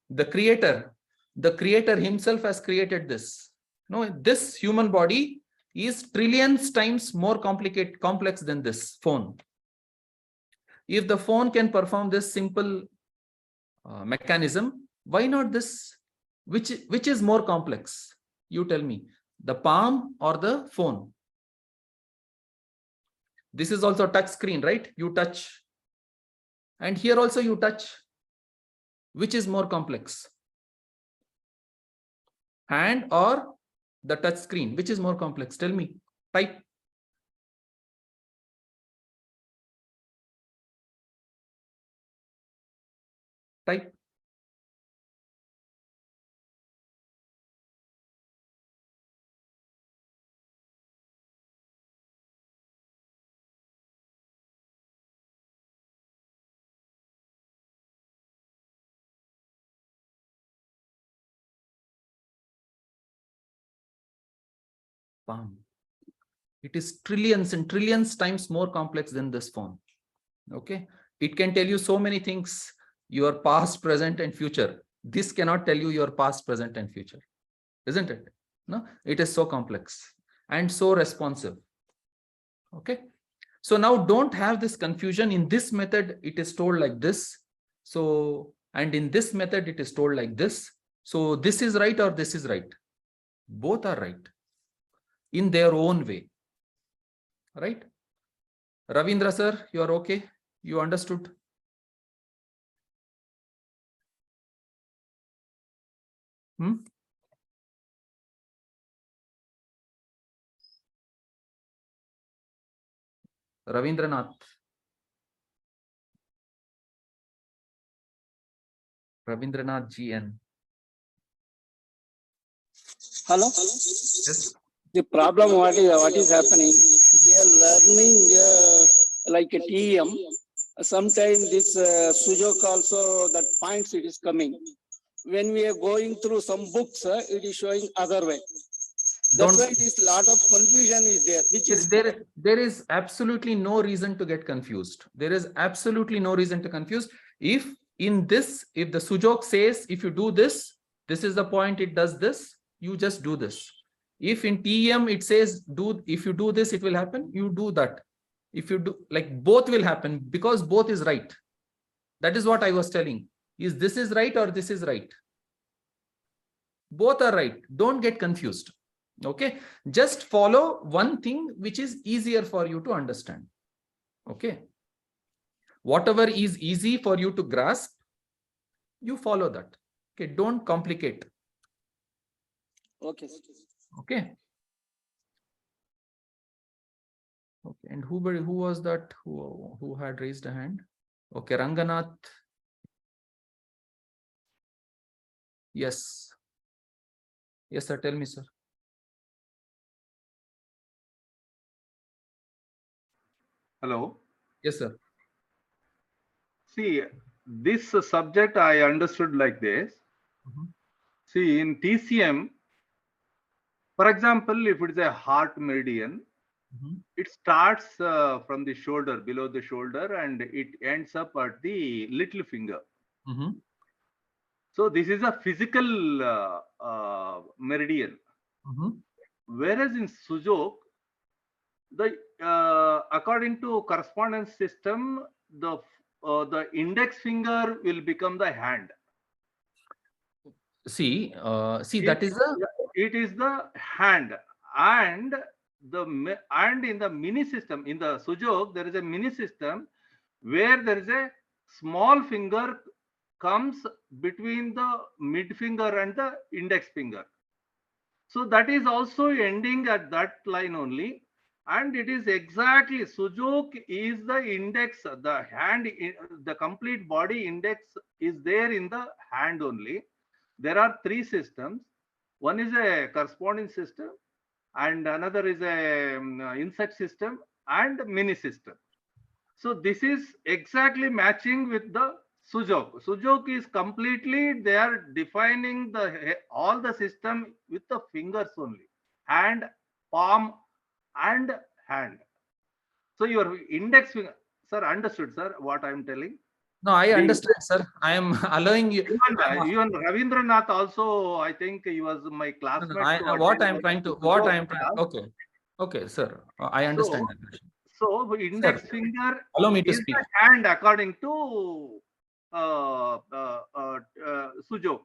The creator. The creator himself has created this. No, this human body is trillions times more complex than this phone. If the phone can perform this simple mechanism, why not this? Which is more complex? You tell me, the palm or the phone? This is also touch screen, right? You touch, and here also you touch. Which is more complex? Hand or the touch screen? Which is more complex? Tell me. Type. Type. Palm. It is trillions and trillions times more complex than this phone. Okay. It can tell you so many things, your past, present, and future. This cannot tell you your past, present, and future, isn't it? No, it is so complex and so responsive. Okay. So now don't have this confusion. In this method, it is told like this. So, and in this method, it is told like this. So this is right or this is right. Both are right in their own way. Right? Ravindra sir, you are okay? You understood? Ravindranath. Ravindranath GN. Hello? Yes. The problem, what is happening? We are learning like a TM. Sometimes this Sujok also, that points it is coming. When we are going through some books, it is showing other way. That's why this lot of confusion is there. Which is there is absolutely no reason to get confused. There is absolutely no reason to confuse. If in this, if the Sujok says, if you do this, this is the point, it does this, you just do this. If in TM it says, if you do this, it will happen, you do that. If you do, like, both will happen because both is right. That is what I was telling. Is this is right or this is right? Both are right. Don't get confused. Okay, just follow one thing which is easier for you to understand. Okay, whatever is easy for you to grasp, you follow that. Okay, don't complicate. okay. Okay. Okay, and who was that who had raised a hand? Okay, Ranganath. Yes. Yes, sir. Tell me, sir. Hello. Yes, sir. See, this subject I understood like this. See, in TCM, for example, if it is a heart meridian, it starts from the shoulder, below the shoulder, and it ends up at the little finger. So this is a physical meridian. Whereas in Sujok, the according to correspondence system, the index finger will become the hand. See, that is it is the hand, and in the mini system, in the Sujok, there is a mini system where there is a small finger comes between the mid finger and the index finger. So that is also ending at that line only. And it is exactly, Sujok is the index, the hand, the complete body index is there in the hand only. There are three systems. One is a corresponding system, and another is a insect system, and mini system. So this is exactly matching with the Sujok. Sujok is completely, they are defining all the system with the fingers only. Hand, palm, and hand. So your index finger, sir, understood, sir, what I am telling? No, I understand, sir. I am allowing you. Even Ravindranath also, I think he was my classmate. Okay. Okay, sir. I understand that question. So index finger allow me to is speak. the hand according to Sujok.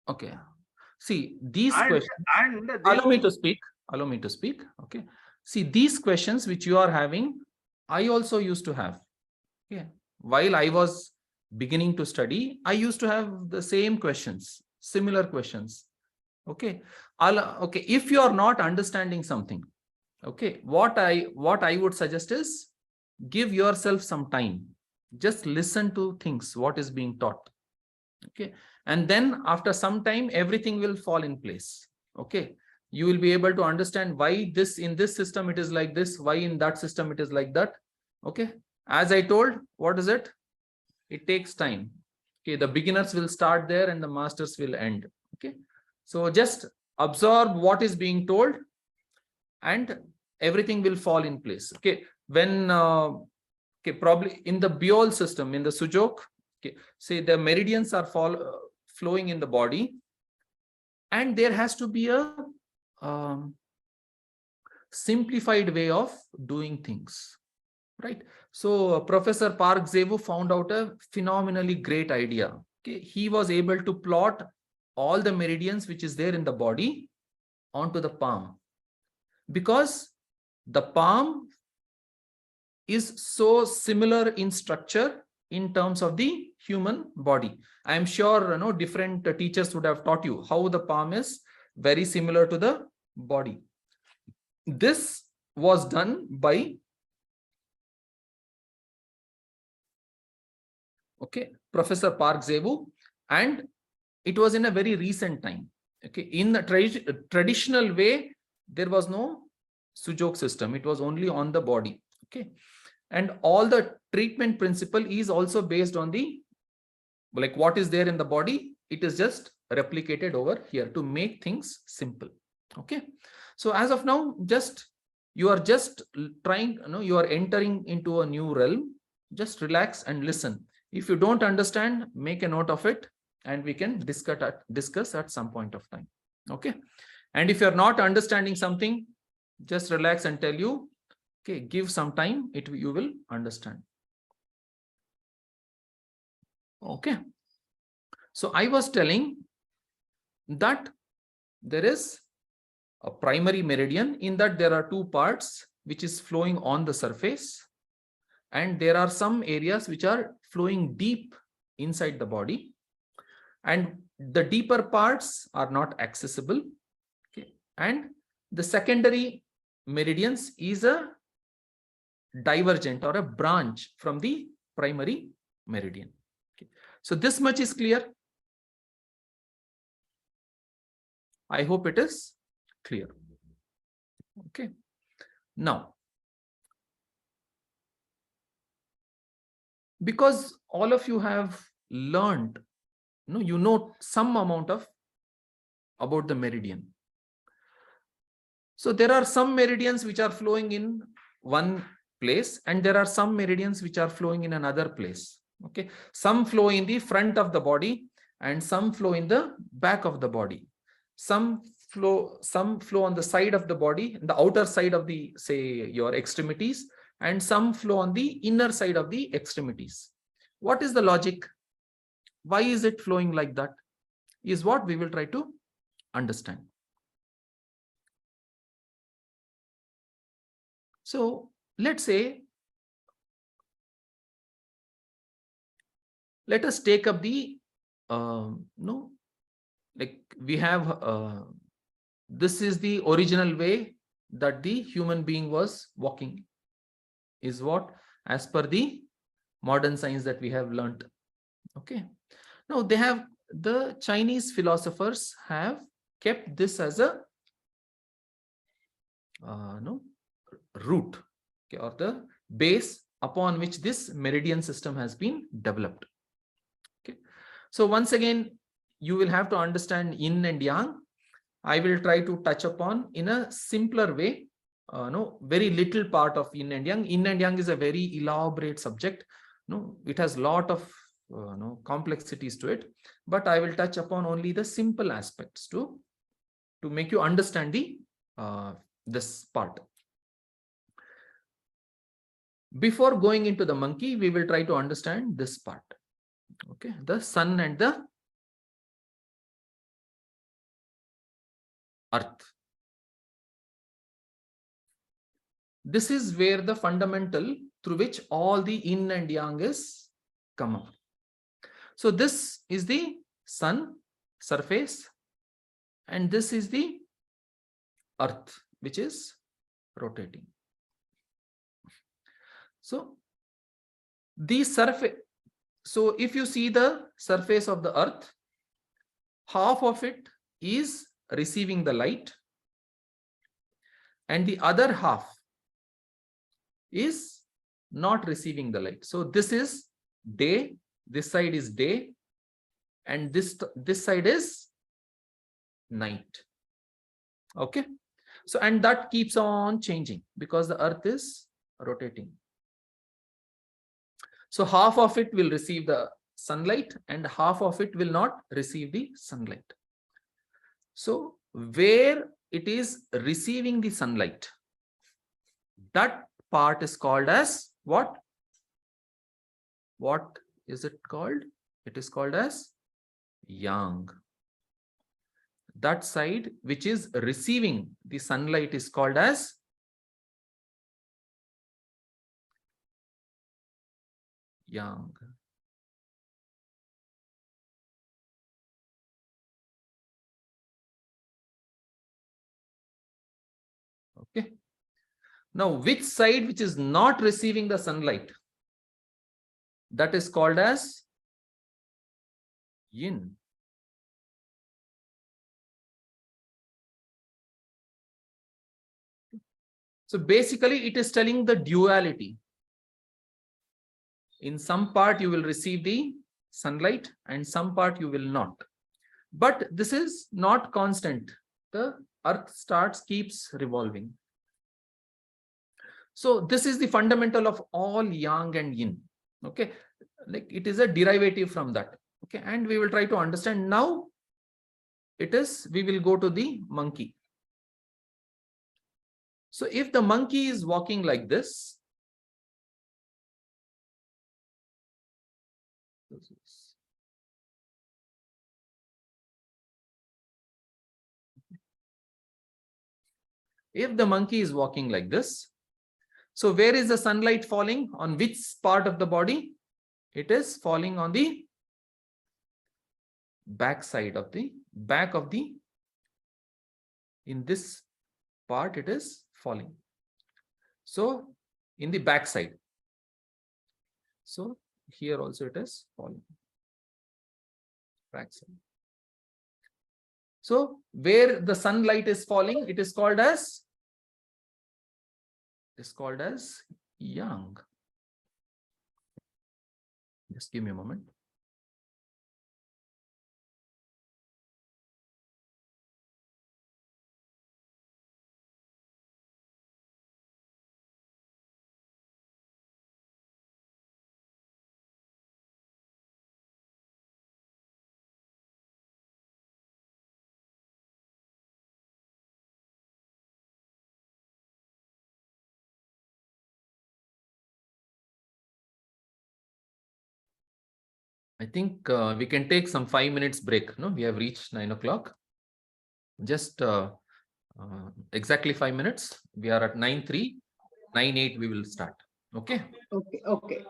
Okay. See, these questions. Allow me to speak. Allow me to speak. Okay. See, these questions which you are having, I also used to have. Okay. While I was beginning to study, I used to have the same questions, similar questions. Okay. Okay. If you are not understanding something, okay, what I would suggest is give yourself some time. Just listen to things, what is being taught. Okay. And then after some time, everything will fall in place. Okay. You will be able to understand why this in this system it is like this, why in that system it is like that. Okay. As I told, what is it? It takes time. Okay. The beginners will start there and the masters will end. Okay. So just absorb what is being told and everything will fall in place. Okay. When, okay, probably in the Biol system, in the Sujok, okay, say the meridians are flowing in the body, and there has to be a simplified way of doing things, right? So Professor Park Zewu found out a phenomenally great idea. Okay, he was able to plot all the meridians which is there in the body onto the palm, because the palm is so similar in structure in terms of the human body. I am sure different teachers would have taught you how the palm is very similar to the body. This was done by Professor Park Zewu, and it was in a very recent time. Okay, in the traditional way, there was no Sujok system. It was only on the body. Okay, and all the treatment principle is also based on the, like, what is there in the body. It is just replicated over here to make things simple. Okay, so as of now, you are just trying, you are entering into a new realm. Just relax and listen. If you don't understand, make a note of it, and we can discuss at some point of time. Okay, and if you're not understanding something, just relax and tell you, okay, give some time, you will understand. Okay, so I was telling that there is a primary meridian, in that there are two parts which is flowing on the surface, and there are some areas which are flowing deep inside the body, and the deeper parts are not accessible. Okay, and the secondary meridians is a divergent or a branch from the primary meridian. Okay, so this much is clear. I hope it is clear. Okay, now, because all of you have learned, you know some amount of about the meridian. So there are some meridians which are flowing in one place, and there are some meridians which are flowing in another place. Okay, some flow in the front of the body, and some flow in the back of the body. Some flow on the side of the body, the outer side of the, say, your extremities, and some flow on the inner side of the extremities. What is the logic? Why is it flowing like that? Is what we will try to understand. So let's say, let us take up the like we have this is the original way that the human being was walking, is what, as per the modern science that we have learnt. Okay, now the Chinese philosophers have kept this as a root, okay, or the base upon which this meridian system has been developed. Okay, so once again, you will have to understand yin and yang. I will try to touch upon in a simpler way. Very little part of yin and yang. Yin and yang is a very elaborate subject. It has a lot of complexities to it, but I will touch upon only the simple aspects to make you understand the this part. Before going into the monkey, we will try to understand this part. Okay, the sun and the earth. This is where the fundamental through which all the yin and yang is come up. So this is the sun surface, and this is the earth which is rotating. So the surface, so if you see the surface of the earth, half of it is receiving the light, and the other half is not receiving the light. So this is day, this side is day, and this side is night. Okay, so and that keeps on changing because the earth is rotating. So half of it will receive the sunlight and half of it will not receive the sunlight. So where it is receiving the sunlight, that part is called as what? What is it called? It is called as yang. That side which is receiving the sunlight is called as yang. Okay. Now, which side which is not receiving the sunlight? That is called as yin. So basically, it is telling the duality. In some part, you will receive the sunlight and some part you will not. But this is not constant. The earth keeps revolving. So this is the fundamental of all yang and yin. Okay, like it is a derivative from that. Okay, and we will try to understand now. We will go to the monkey. So if the monkey is walking like this, so where is the sunlight falling? On which part of the body? It is falling on the back of the, in this part it is falling. So in the back side. So here also it is falling. Back side. So where the sunlight is falling, it is called as yang. Just give me a moment. I think we can take some 5 minutes break. No, we have reached 9 o'clock. Just exactly 5 minutes. We are at 9:03, 9:08 we will start. Okay. Okay.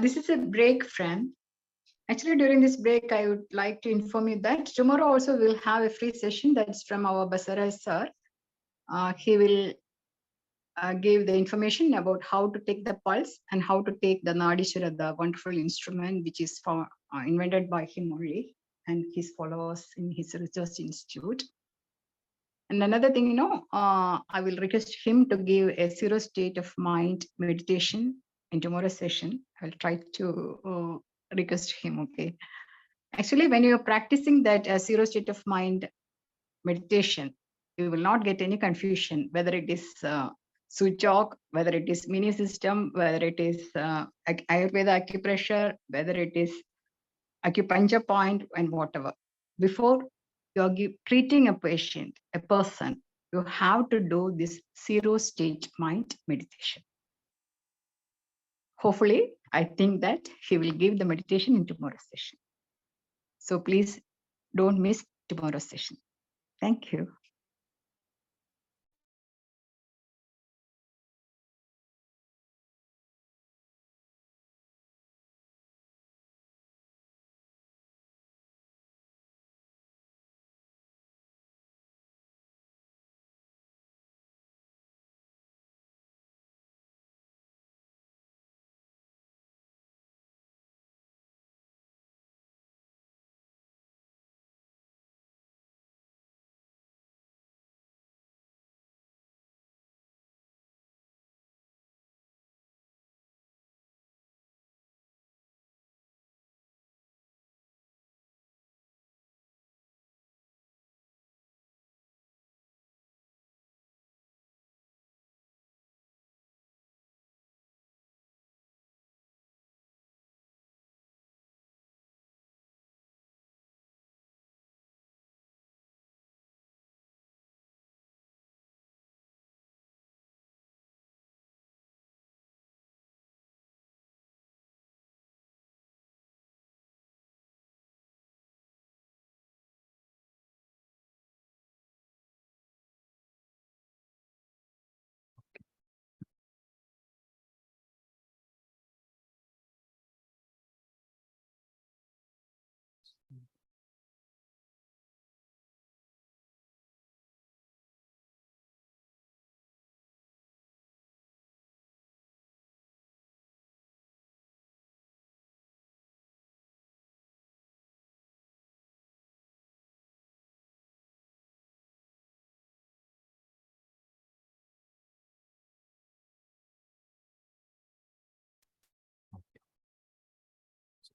This is a break, friend. Actually, during this break, I would like to inform you that tomorrow also we'll have a free session that's from our Basara sir. He will give the information about how to take the pulse and how to take the Nadishwara, the wonderful instrument which is invented by him only and his followers in his research institute. And another thing, I will request him to give a zero state of mind meditation in tomorrow's session. I'll try to request him, okay? Actually, when you're practicing that zero state of mind meditation, you will not get any confusion, whether it is Sujok, whether it is mini system, whether it is Ayurveda acupressure, whether it is acupuncture point and whatever. Before you're treating a patient, a person, you have to do this zero state mind meditation. Hopefully, I think that he will give the meditation in tomorrow's session. So please don't miss tomorrow's session. Thank you.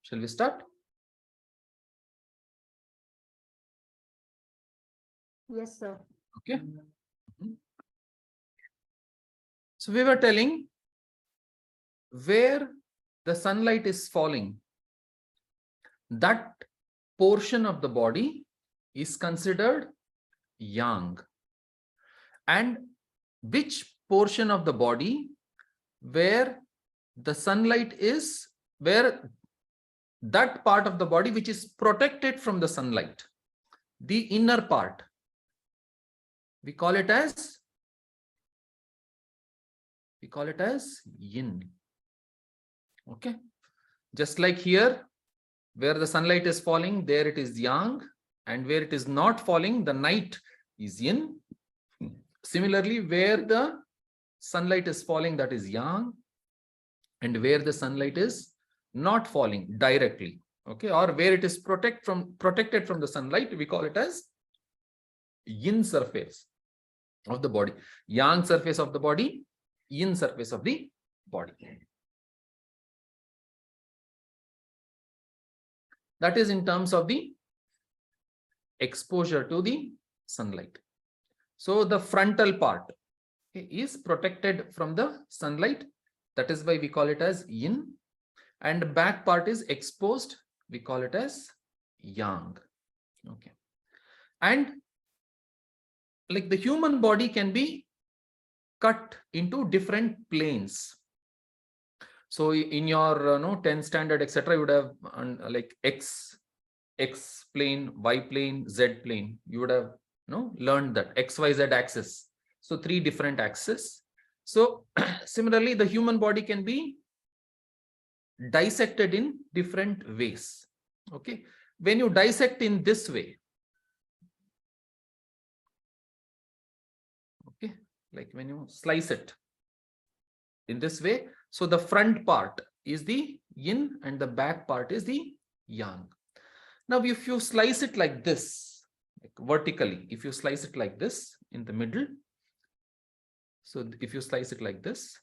Shall we start? Yes, sir. Okay. So we were telling where the sunlight is falling, that portion of the body is considered yang. And which portion of the body where the sunlight is, where that part of the body which is protected from the sunlight, the inner part, we call it as yin. Okay, just like here, where the sunlight is falling, there it is yang, and where it is not falling, the night is yin. Similarly, where the sunlight is falling, that is yang, and where the sunlight is not falling directly, okay, or where it is protected from the sunlight, we call it as yin surface of the body. Yang surface of the body, yin surface of the body. That is in terms of the exposure to the sunlight. So the frontal part is protected from the sunlight. That is why we call it as yin. And back part is exposed. We call it as yang. Okay. And like the human body can be cut into different planes. So in your 10th standard, etc., you would have like X plane, Y plane, Z plane. You would have learned that X, Y, Z axis. So 3 different axes. So similarly, the human body can be dissected in different ways. Okay, when you dissect in this way, okay, like when you slice it in this way, so the front part is the yin and the back part is the yang. Now, if you slice it like this, like vertically, if you slice it like this in the middle, so if you slice it like this,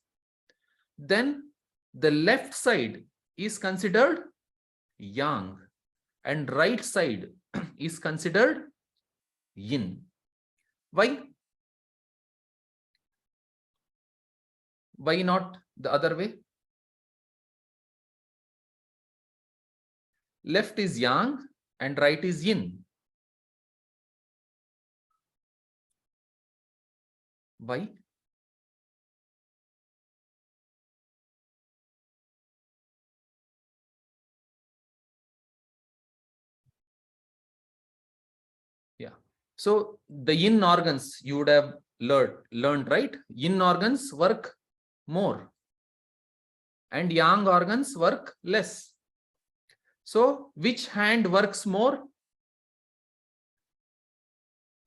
then the left side is considered yang and right side is considered yin. Why? Why not the other way? Left is yang and right is yin. Why? Yeah. So the yin organs you would have learned, right? Yin organs work more and yang organs work less. So which hand works more?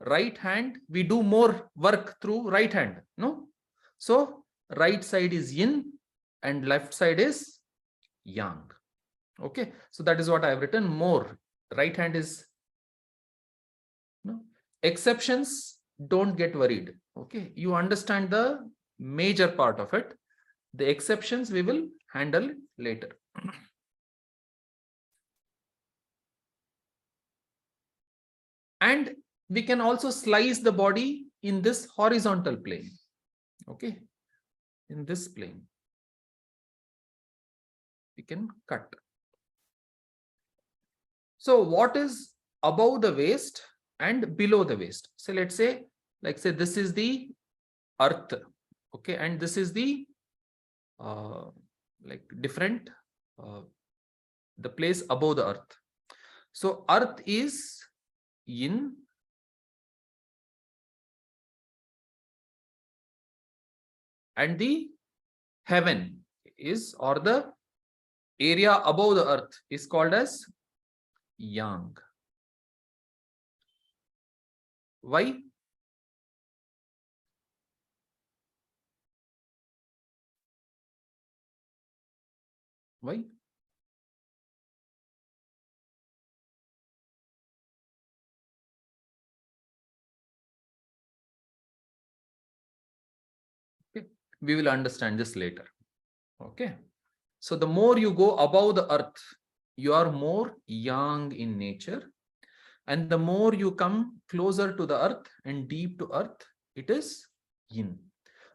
Right hand, we do more work through right hand, no? So right side is yin and left side is yang. Okay, so that is what I have written, more. Right hand is, no? Exceptions, don't get worried. Okay, you understand the major part of it. The exceptions we will handle later. And we can also slice the body in this horizontal plane. Okay, in this plane we can cut. So what is above the waist and below the waist? So let's say, like say this is the earth, okay, and this is the like different the place above the earth. So earth is yin and the heaven is, or the area above the earth is called as yang. Why? Why? Okay, we will understand this later. Okay, so the more you go above the earth, you are more yang in nature, and the more you come closer to the earth and deep to earth, it is yin.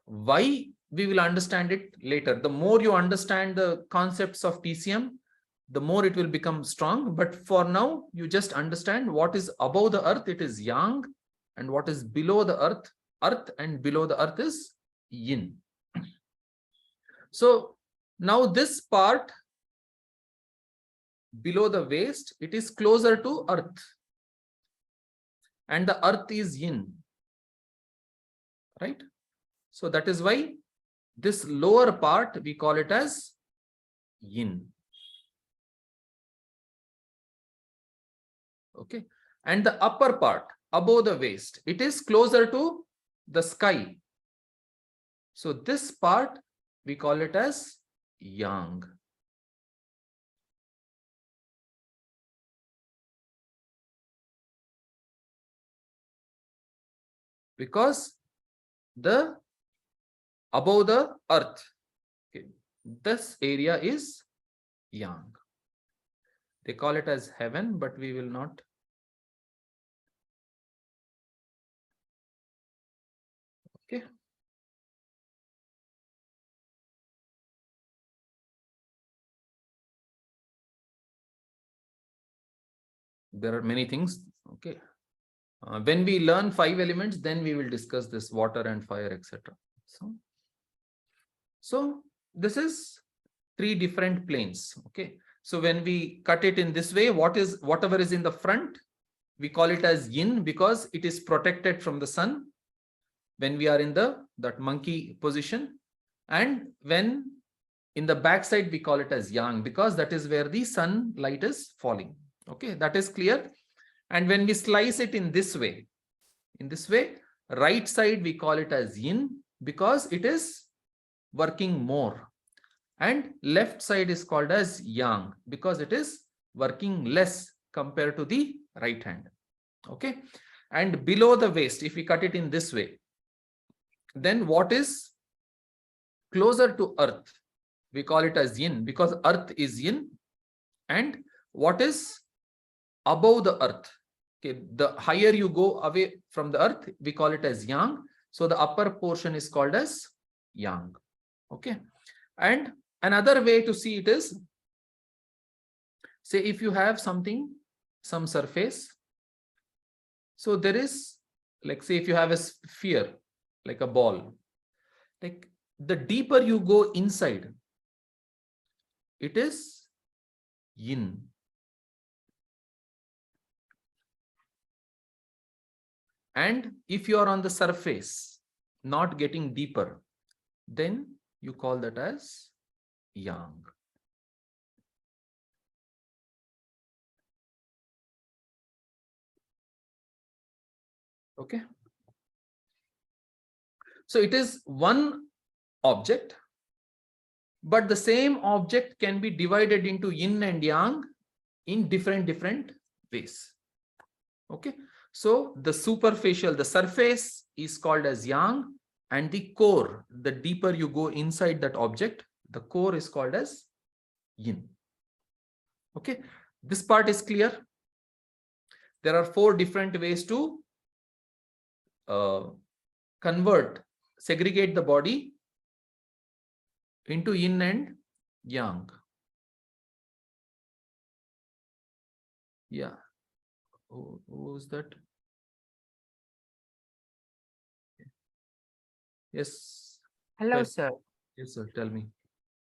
Why? We will understand it later. The more you understand the concepts of TCM, the more it will become strong. But for now, you just understand what is above the earth, it is yang, and what is below the earth and below the earth is yin. So now this part below the waist, it is closer to earth, and the earth is yin, right? So that is why this lower part we call it as yin. Okay, and the upper part above the waist, it is closer to the sky. So this part we call it as yang. Because the above the earth, okay, this area is yang. They call it as heaven, but we will not. Okay. There are many things. Okay. When we learn 5 elements, then we will discuss this water and fire, etc. So this is 3 different planes. Okay. So when we cut it in this way, whatever is in the front, we call it as yin because it is protected from the sun when we are in that monkey position. And when In the back side, we call it as yang because that is where the sunlight is falling. Okay, that is clear. And when we slice it in this way, right side, we call it as yin because it is working more. And left side is called as yang because it is working less compared to the right hand. Okay. And below the waist, if we cut it in this way, then what is closer to earth, we call it as yin because earth is yin. And what is above the earth, okay, the higher you go away from the earth, we call it as yang. So the upper portion is called as yang. Okay. And another way to see it is, say if you have something, some surface. So there is, like, say if you have a sphere, like a ball, like the deeper you go inside, it is yin. And if you are on the surface, not getting deeper, then you call that as yang. Okay. So it is one object, but the same object can be divided into yin and yang in different ways. Okay. So the superficial, the surface is called as yang, and the core, the deeper you go inside that object, the core is called as yin. Okay. This part is clear. There are 4 different ways to segregate the body into yin and yang. Yeah. Who was that? Yes. Hello, sir. Yes, sir. Tell me.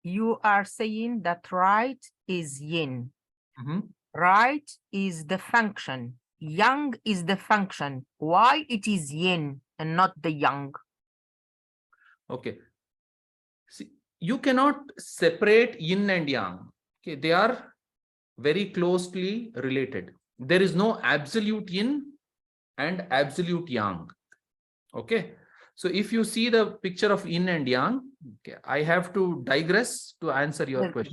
You are saying that right is yin. Mm-hmm. Right is the function. Yang is the function. Why it is yin and not the yang? Okay. See, you cannot separate yin and yang. Okay, they are very closely related. There is no absolute yin and absolute yang. Okay. So if you see the picture of yin and yang, okay, I have to digress to answer your question.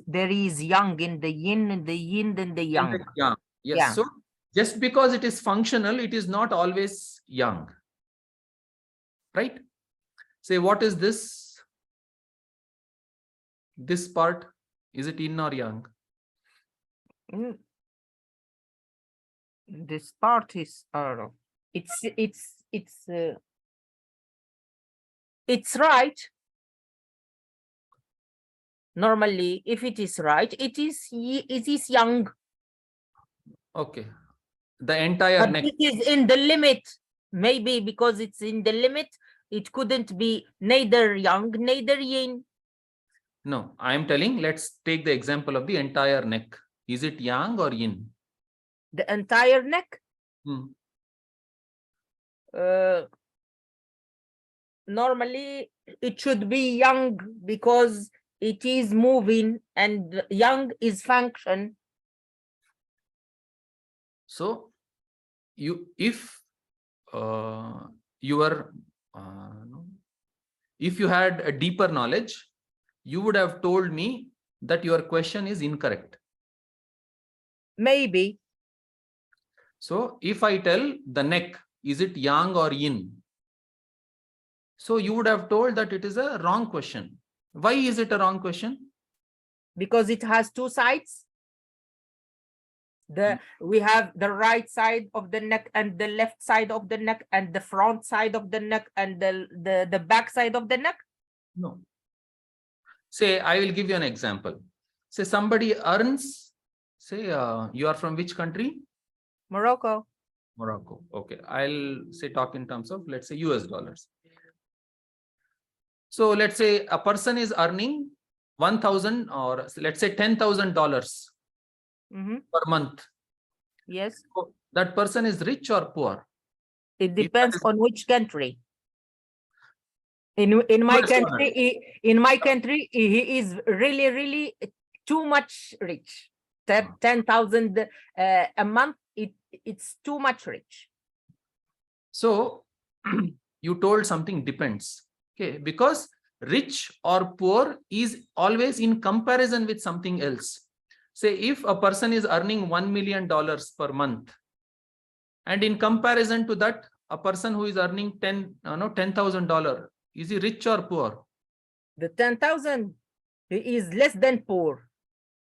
There is yang in the yin and the yin and the yang. Yes. Yeah. So just because it is functional, it is not always yang. Right? Say, what is this? This part, is it yin or yang? This part is it's right. Normally, if it is right, it is yang. Okay. The entire neck. It is in the limit. Maybe because it's in the limit, it couldn't be neither yang, neither yin. No, I am telling, let's take the example of the entire neck. Is it yang or yin? The entire neck? Normally, it should be yang because it is moving and yang is function. So, if you had a deeper knowledge, you would have told me that your question is incorrect. Maybe. So if I tell the neck, is it yang or yin? So you would have told that it is a wrong question. Why is it a wrong question? Because it has 2 sides. We have the right side of the neck and the left side of the neck and the front side of the neck and the back side of the neck. No. Say, I will give you an example. Say somebody earns, say you are from which country? Morocco. Morocco. Okay. I'll say talk in terms of, let's say, US dollars. So let's say a person is earning 1,000 or let's say $10,000 per month. Yes. So that person is rich or poor? It depends on which country. In my Poorest country, owner. in my country, he is really too much rich. 10,000 a month. It's too much rich. So you told something depends. Okay, because rich or poor is always in comparison with something else. Say if a person is earning $1 million per month, and in comparison to that, a person who is earning $10,000, is he rich or poor? The 10,000 is less than poor.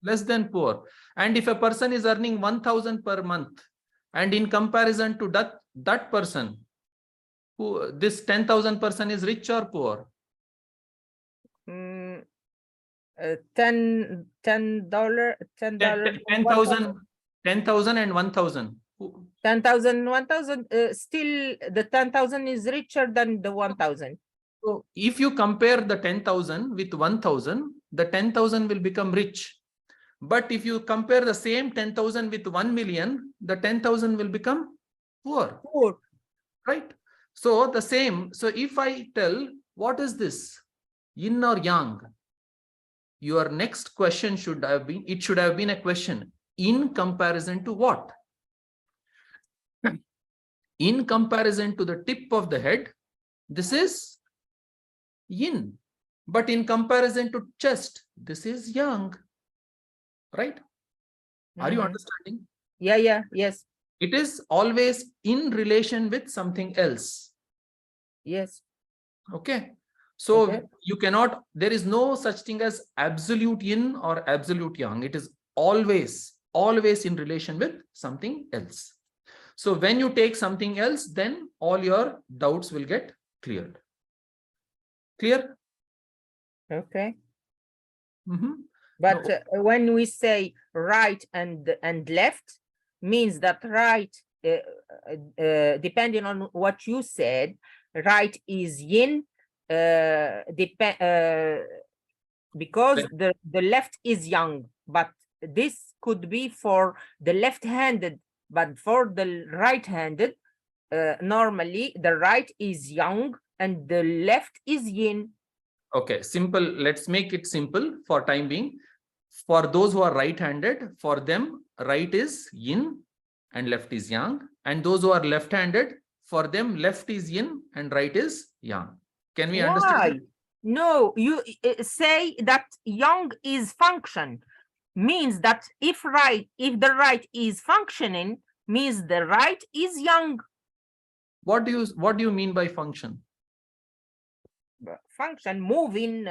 Less than poor. And if a person is earning 1,000 per month, and in comparison to that person, who this 10,000 person is rich or poor? $10 $10 10,000 and 1,000. 10,000 1,000 still the 10,000 is richer than the 1,000. So if you compare the 10,000 with 1,000, the 10,000 will become rich. But if you compare the same 10,000 with 1 million, the 10,000 will become poor. Poor. Right? So the same. So if I tell, what is this? Yin or yang? Your next question should have been, it should have been a question. In comparison to what? In comparison to the tip of the head, this is yin. But in comparison to chest, this is yang. Right? Are you understanding? Yeah, yes. It is always in relation with something else. Yes. Okay. So Okay. you cannot, there is no such thing as absolute yin or absolute yang. It is always in relation with something else. So when you take something else, then all your doubts will get cleared. Clear? Okay. But no. When we say right and left, means that right, depending on what you said, right is yin, because the left is yang, but this could be for the left-handed, but for the right-handed, normally the right is yang and the left is yin. Okay, simple. Let's make it simple for time being. For those who are right-handed, for them, right is yin and left is yang. And those who are left-handed, for them, left is yin and right is yang. Can we understand? No, you say that yang is function. Means that if the right is functioning, means the right is yang. What do you mean by function? Function, moving,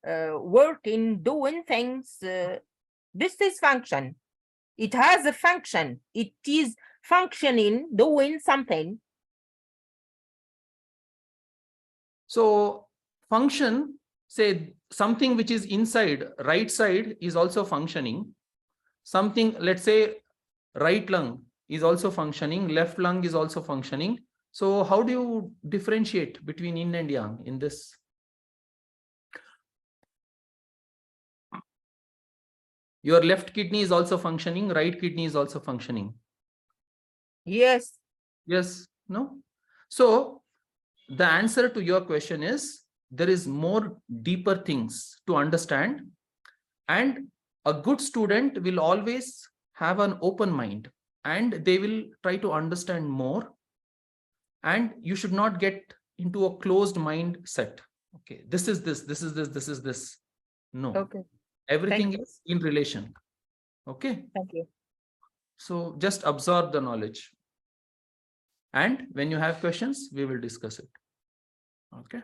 working, doing things. This is function. It has a function. It is functioning, doing something. So function, say something which is inside, right side is also functioning. Something, let's say right lung is also functioning, left lung is also functioning. So how do you differentiate between yin and yang in this? Your left kidney is also functioning, right kidney is also functioning. Yes. Yes, no? So the answer to your question is there is more deeper things to understand, and a good student will always have an open mind and they will try to understand more, and you should not get into a closed mindset. Okay, this is this, this is this, this is this. No. Okay. Everything is in relation. Okay. Thank you. So just absorb the knowledge. And when you have questions, we will discuss it. Okay.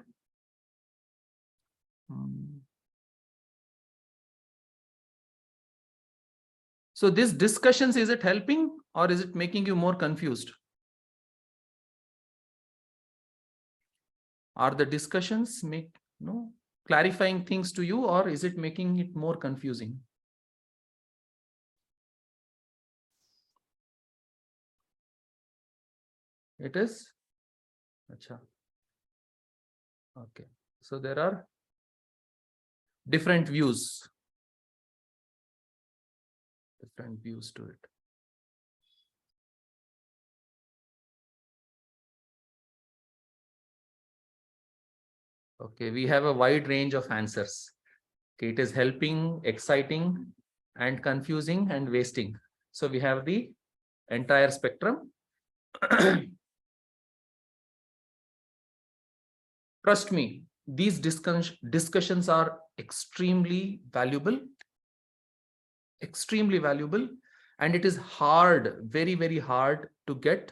So these discussions, is it helping or is it making you more confused? Are the discussions clarifying things to you, or is it making it more confusing? It is? Achha. Okay. So there are different views. Different views to it. Okay, we have a wide range of answers. Okay, it is helping, exciting, and confusing and wasting. So we have the entire spectrum. Trust me, these discussions are extremely valuable, and it is hard, very, very hard to get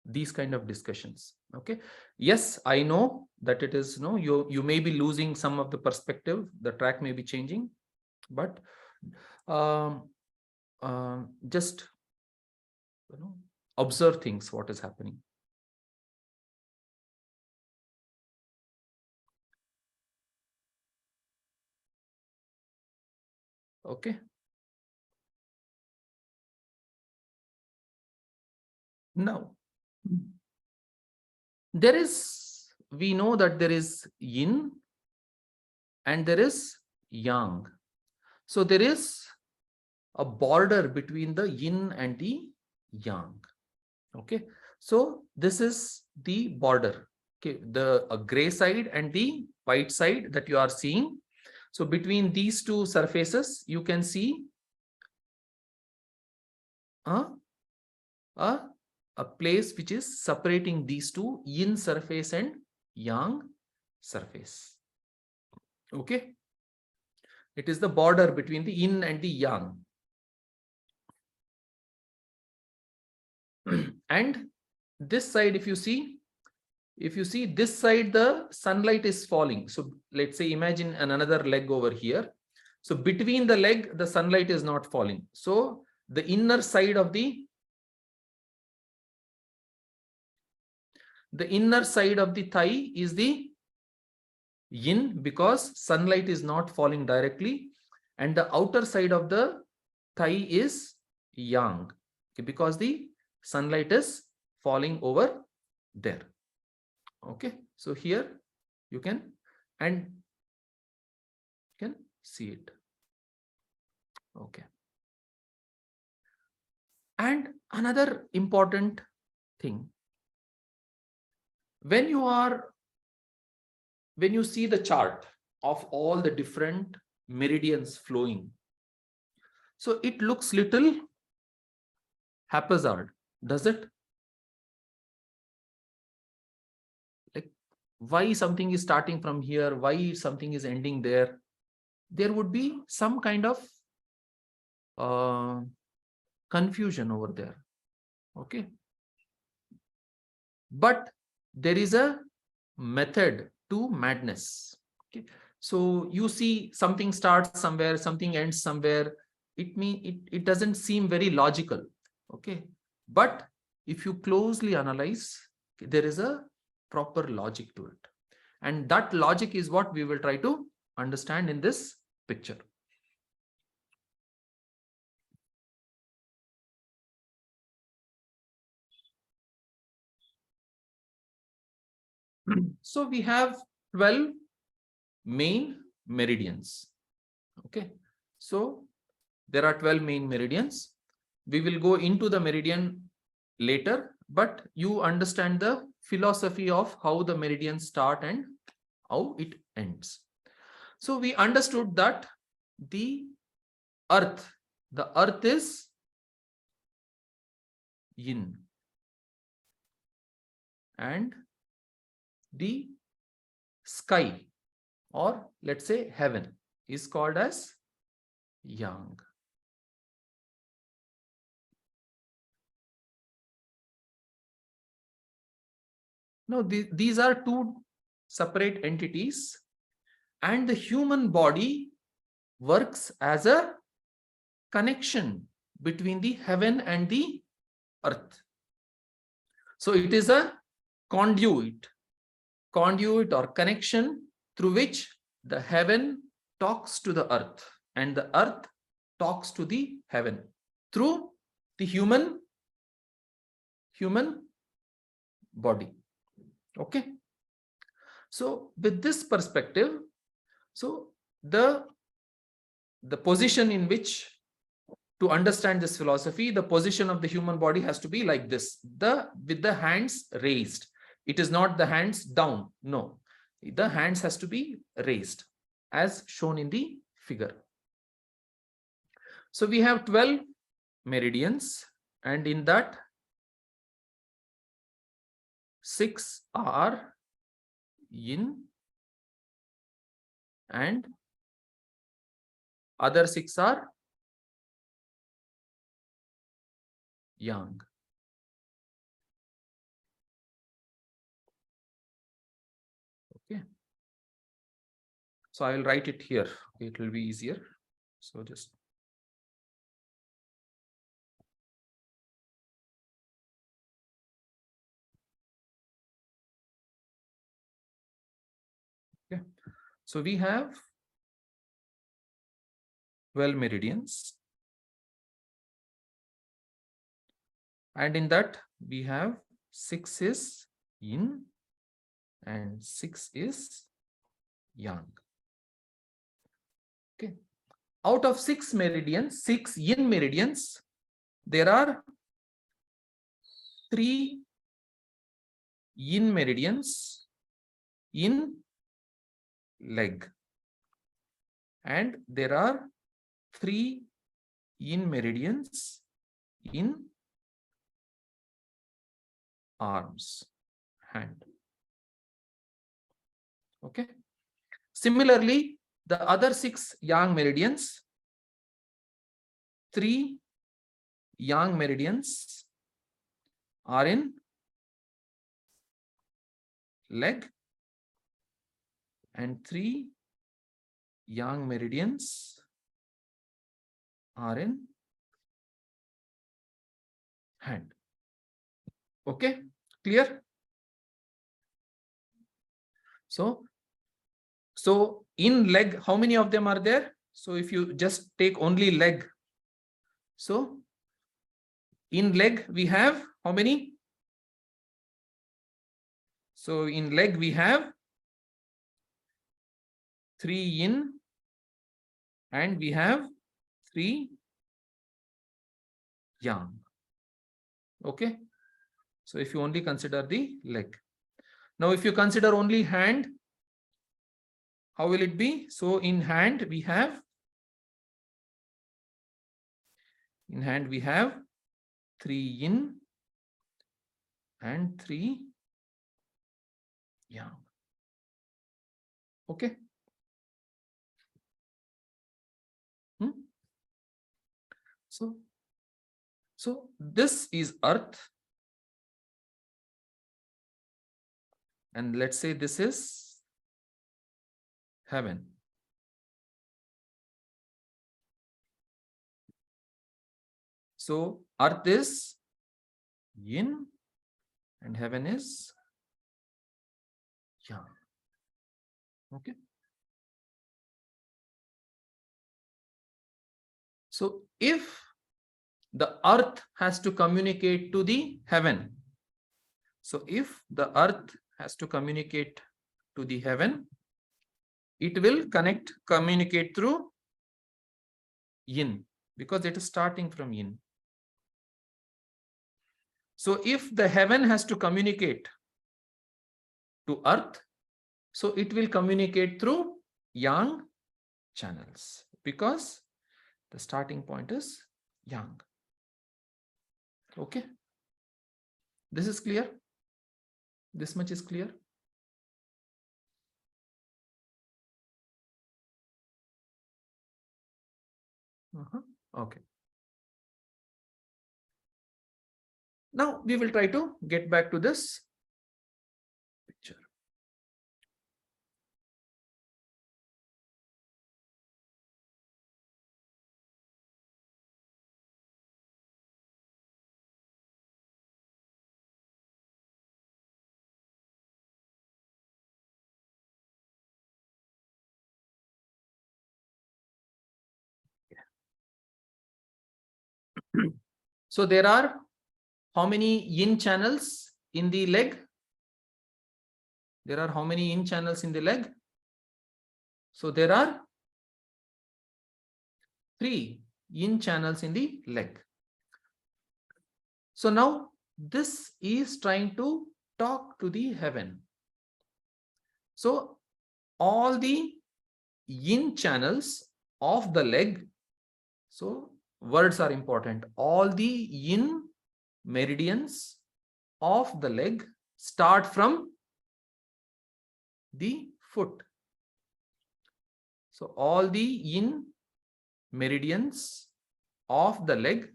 these kind of discussions. Okay, yes, I know that it is, you may be losing some of the perspective, the track may be changing, but just observe things, what is happening. Okay, now we know that there is yin and there is yang. So there is a border between the yin and the yang. Okay, so this is the border. Okay, the gray side and the white side that you are seeing. So between these two surfaces, you can see a place which is separating these two, yin surface and yang surface. Okay, it is the border between the yin and the yang. And this side, if you see this side, the sunlight is falling. So let's say, imagine another leg over here. So between the leg, the sunlight is not falling. So the inner side of the thigh is the yin, because sunlight is not falling directly, and the outer side of the thigh is yang, okay, because the sunlight is falling over there. Okay, so here you can see it. Okay, and another important thing, when you see the chart of all the different meridians flowing, so it looks little haphazard, does it? Like, why something is starting from here, why something is ending there? There would be some kind of confusion over there. Okay, but there is a method to madness. Okay, so you see something starts somewhere, something ends somewhere. It doesn't seem very logical. Okay, but if you closely analyze, there is a proper logic to it, and that logic is what we will try to understand in this picture. So we have 12 main meridians. Okay, so there are 12 main meridians. We will go into the meridian later, but you understand the philosophy of how the meridians start and how it ends. So we understood that the earth is yin, and the sky, or let's say heaven, is called as yang. Now, these are two separate entities, and the human body works as a connection between the heaven and the earth. So it is a conduit or connection through which the heaven talks to the earth and the earth talks to the heaven through the human body. Okay, so with this perspective, so the position in which, to understand this philosophy, the position of the human body has to be like this, with the hands raised. It is not the hands down. No, the hands has to be raised as shown in the figure. So we have 12 meridians, and in that 6 are yin and other 6 are yang. Okay. So I will write it here. Okay, it will be easier. So just okay. So we have 12 meridians, and in that we have 6 is yin and 6 is yang. Okay. Out of 6 meridians, 6 yin meridians, there are 3 yin meridians in leg, and there are 3 yin meridians in arms, hand. Okay. Similarly, the other 6 yang meridians, 3 yang meridians are in leg, and 3 yang meridians are in hand. Okay, clear? So in leg, how many of them are there? So if you just take only leg, so in leg we have how many? So in leg we have 3 yin and we have 3 yang. Okay. So if you only consider the leg. Now if you consider only hand, how will it be? So in hand we have 3 yin and 3 yang. Okay. So this is earth, and let's say this is heaven. So earth is yin and heaven is yang. Okay. So if the earth has to communicate to the heaven, so if the earth has to communicate to the heaven, it will communicate through yin, because it is starting from yin. So if the heaven has to communicate to earth, so it will communicate through yang channels, because the starting point is yang. Okay, this is clear. This much is clear. Okay. Now we will try to get back to this picture. So there are how many yin channels in the leg? There are how many yin channels in the leg? So there are 3 yin channels in the leg. So now this is trying to talk to the heaven. So all the yin channels of the leg, so words are important, all the yin meridians of the leg start from the foot. So all the yin meridians of the leg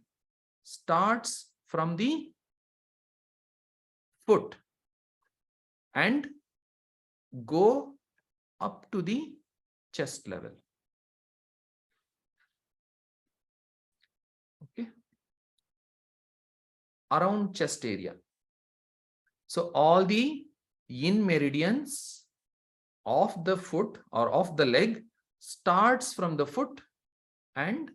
starts from the foot and go up to the chest level. Okay. Around chest area. So all the yin meridians of the foot or of the leg starts from the foot and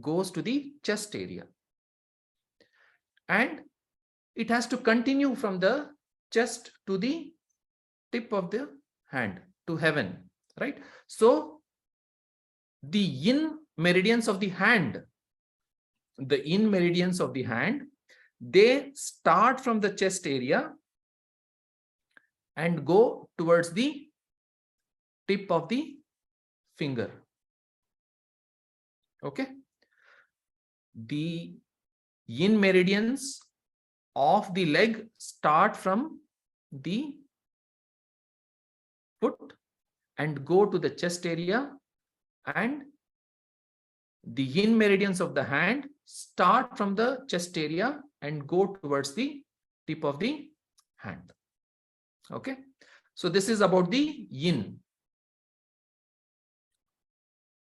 goes to the chest area. And it has to continue from the chest to the tip of the hand to heaven, right? So the yin meridians of the hand, they start from the chest area and go towards the tip of the finger. Okay. The yin meridians of the leg start from the foot and go to the chest area, and the yin meridians of the hand start from the chest area and go towards the tip of the hand. Okay. So this is about the yin.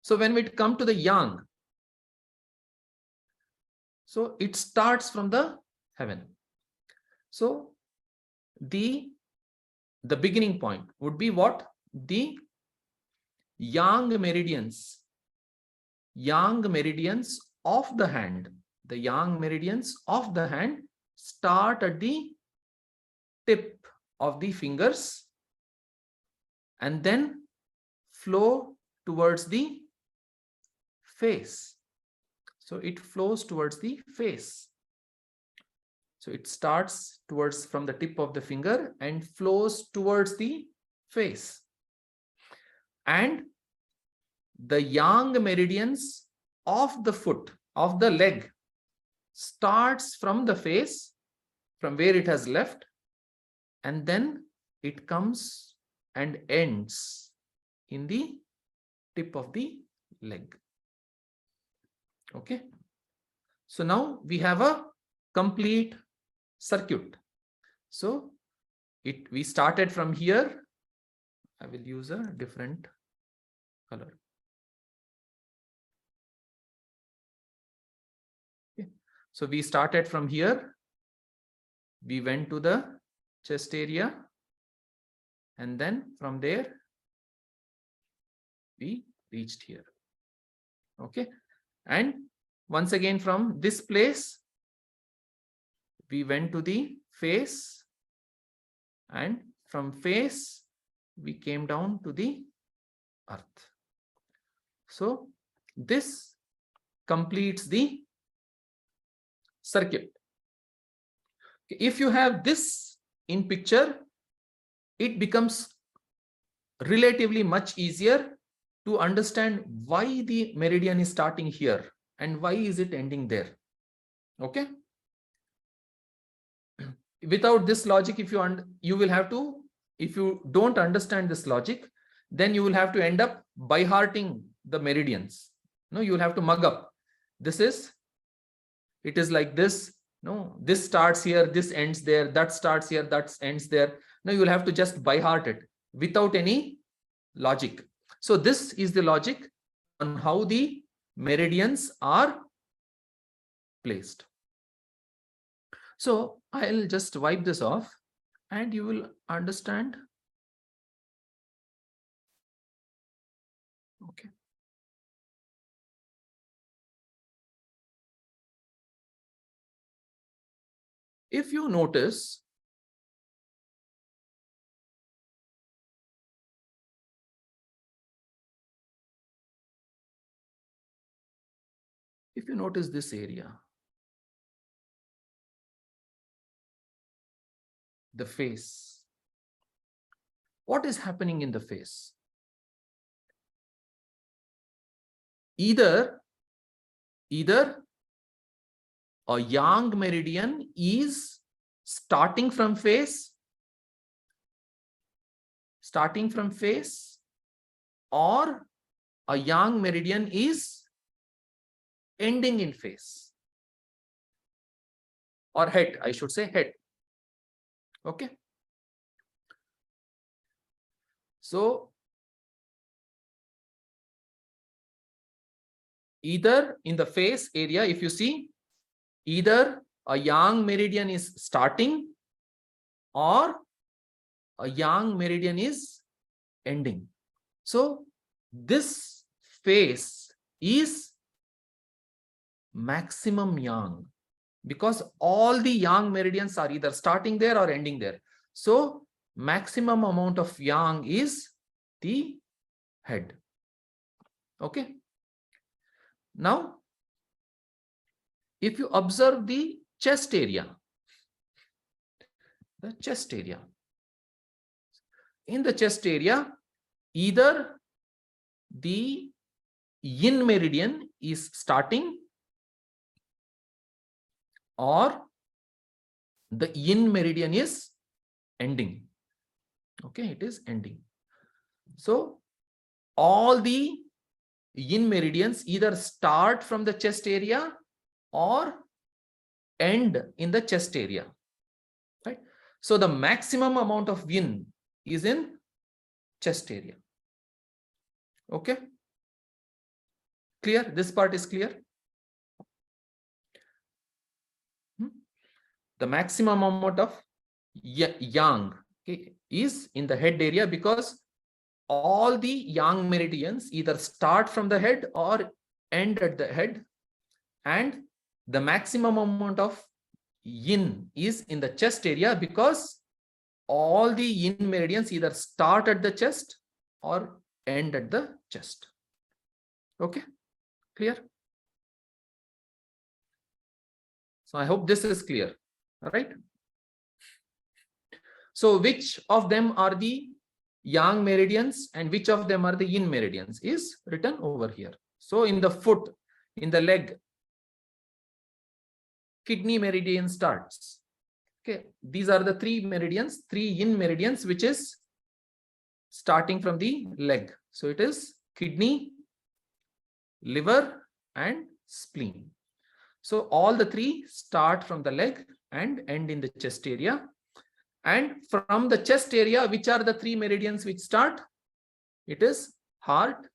So when we come to the yang, so it starts from the heaven. So the beginning point would be what? The yang meridians of the hand. The yang meridians of the hand start at the tip of the fingers and then flow towards the face. So it flows towards the face. So it starts towards from the tip of the finger and flows towards the face. And the yang meridians of the foot, of the leg, starts from the face, from where it has left, and then it comes and ends in the tip of the leg. Okay. So now we have a complete circuit. So we started from here. I will use a different color. Okay. So we started from here. We went to the chest area, and then from there we reached here. Okay. And once again from this place we went to the face, and from face we came down to the earth. So this completes the circuit. If you have this in picture, it becomes relatively much easier to understand why the meridian is starting here and why is it ending there. Okay. Without this logic, if you don't understand this logic, then you will have to end up by hearting the meridians. No, you will have to mug up. It is like this. No, this starts here, this ends there, that starts here, that ends there. No, you will have to just by heart it without any logic. So this is the logic on how the meridians are placed. So I'll just wipe this off and you will understand. Okay. If you notice, this area, the face. What is happening in the face? Either a yang meridian is starting from face, or a yang meridian is ending in face, or head, I should say head. Okay. So either in the face area, if you see, either a yang meridian is starting or a yang meridian is ending. So this face is maximum yang, because all the yang meridians are either starting there or ending there. So maximum amount of yang is the head. Okay. Now, if you observe the chest area, in the chest area, either the yin meridian is starting or the yin meridian is ending. Okay, it is ending. So all the yin meridians either start from the chest area or end in the chest area, right? So the maximum amount of yin is in chest area. Okay, clear? This part is clear? The maximum amount of yang, okay, is in the head area, because all the yang meridians either start from the head or end at the head, and the maximum amount of yin is in the chest area, because all the yin meridians either start at the chest or end at the chest. Okay, clear? So I hope this is clear. All right. So which of them are the yang meridians and which of them are the yin meridians is written over here. So in the foot, in the leg, kidney meridian starts. Okay, these are the three yin meridians, which is starting from the leg. So it is kidney, liver, and spleen. So all the three start from the leg and end in the chest area. And from the chest area, which are the three meridians which start? It is heart,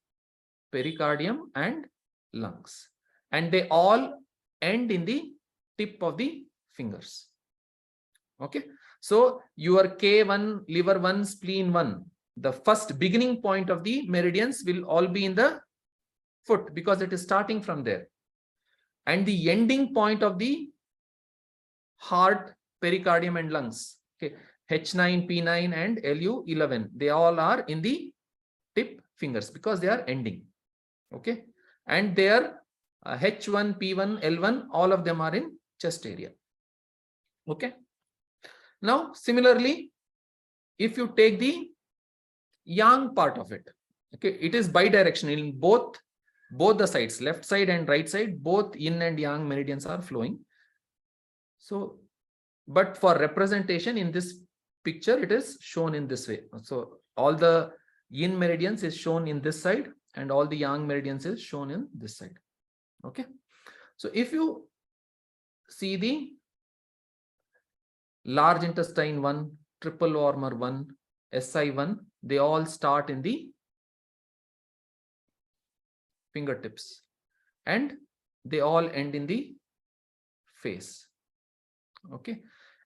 pericardium, and lungs. And they all end in the tip of the fingers. Okay. So your K1, liver 1, spleen 1, the first beginning point of the meridians will all be in the foot, because it is starting from there. And the ending point of the heart, pericardium, and lungs, okay, H9, P9, and LU11, they all are in the tip fingers because they are ending. Okay. And their H1, P1, L1, all of them are in chest area. Okay. Now, similarly, if you take the yang part of it, okay, it is bidirectional in both the sides, left side and right side, both yin and yang meridians are flowing. So, but for representation in this picture, it is shown in this way. So all the yin meridians is shown in this side and all the yang meridians is shown in this side. Okay. So if you see the large intestine 1, triple wormer 1, SI1, they all start in the fingertips and they all end in the face. Okay.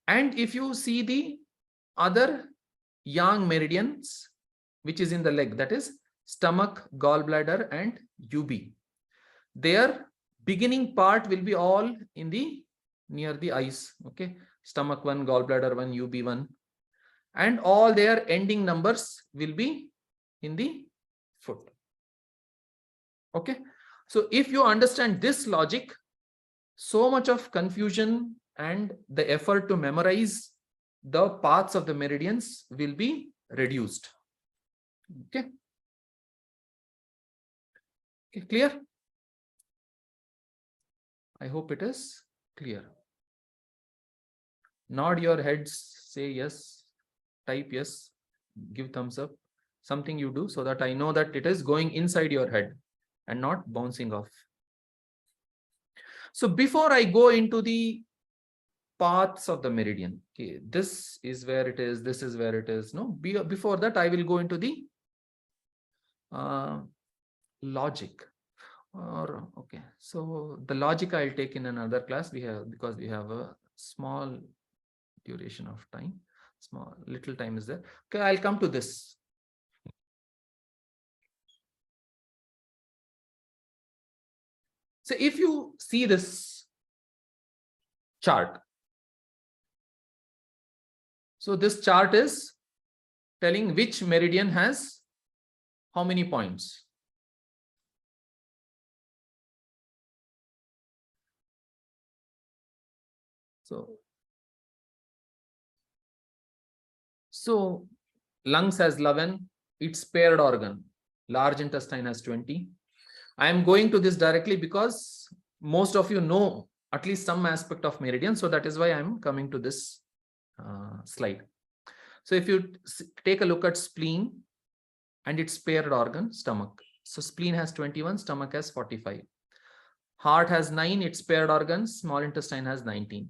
And if you see the other yang meridians, which is in the leg, that is stomach, gallbladder, and UB, their beginning part will be all in the near the eyes. Okay. Stomach 1, gallbladder 1, UB 1, and all their ending numbers will be in the foot. Okay. So if you understand this logic, so much of confusion and the effort to memorize the paths of the meridians will be reduced. Okay. Okay, clear? I hope it is clear. Nod your heads, say yes, type yes, give thumbs up, something you do so that I know that it is going inside your head and not bouncing off. So before I go into the paths of the meridian, okay, this is where it is, this is where it is. No, before that, I will go into the logic. Or okay, so the logic I'll take in another class. Because we have a small duration of time, little time is there. Okay, I'll come to this. So if you see this chart, so this chart is telling which meridian has how many points. So lungs has 11, its paired organ. Large intestine has 20. I am going to this directly because most of you know at least some aspect of meridian. So that is why I'm coming to this slide. So if you take a look at spleen and its paired organ, stomach. So spleen has 21, stomach has 45. Heart has 9, its paired organs, small intestine has 19.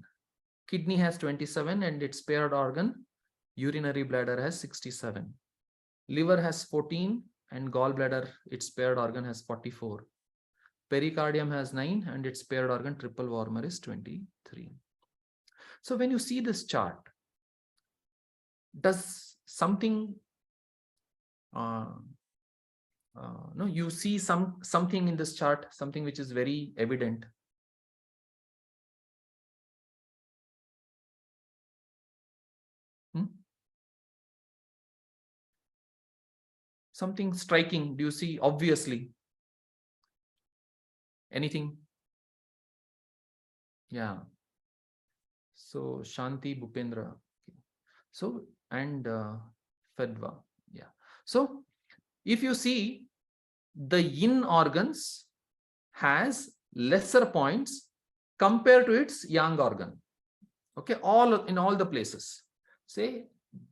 Kidney has 27 and its paired organ, urinary bladder has 67. Liver has 14 and gallbladder, its paired organ, has 44. Pericardium has 9 and its paired organ, triple warmer, is 23. So when you see this chart, does something no, you see something in this chart, something which is very evident. Something striking. Do you see obviously anything? Yeah. So Shanti Bhupendra. So and Fedva. Yeah. So if you see, the yin organs has lesser points compared to its yang organ. Okay, in all the places. Say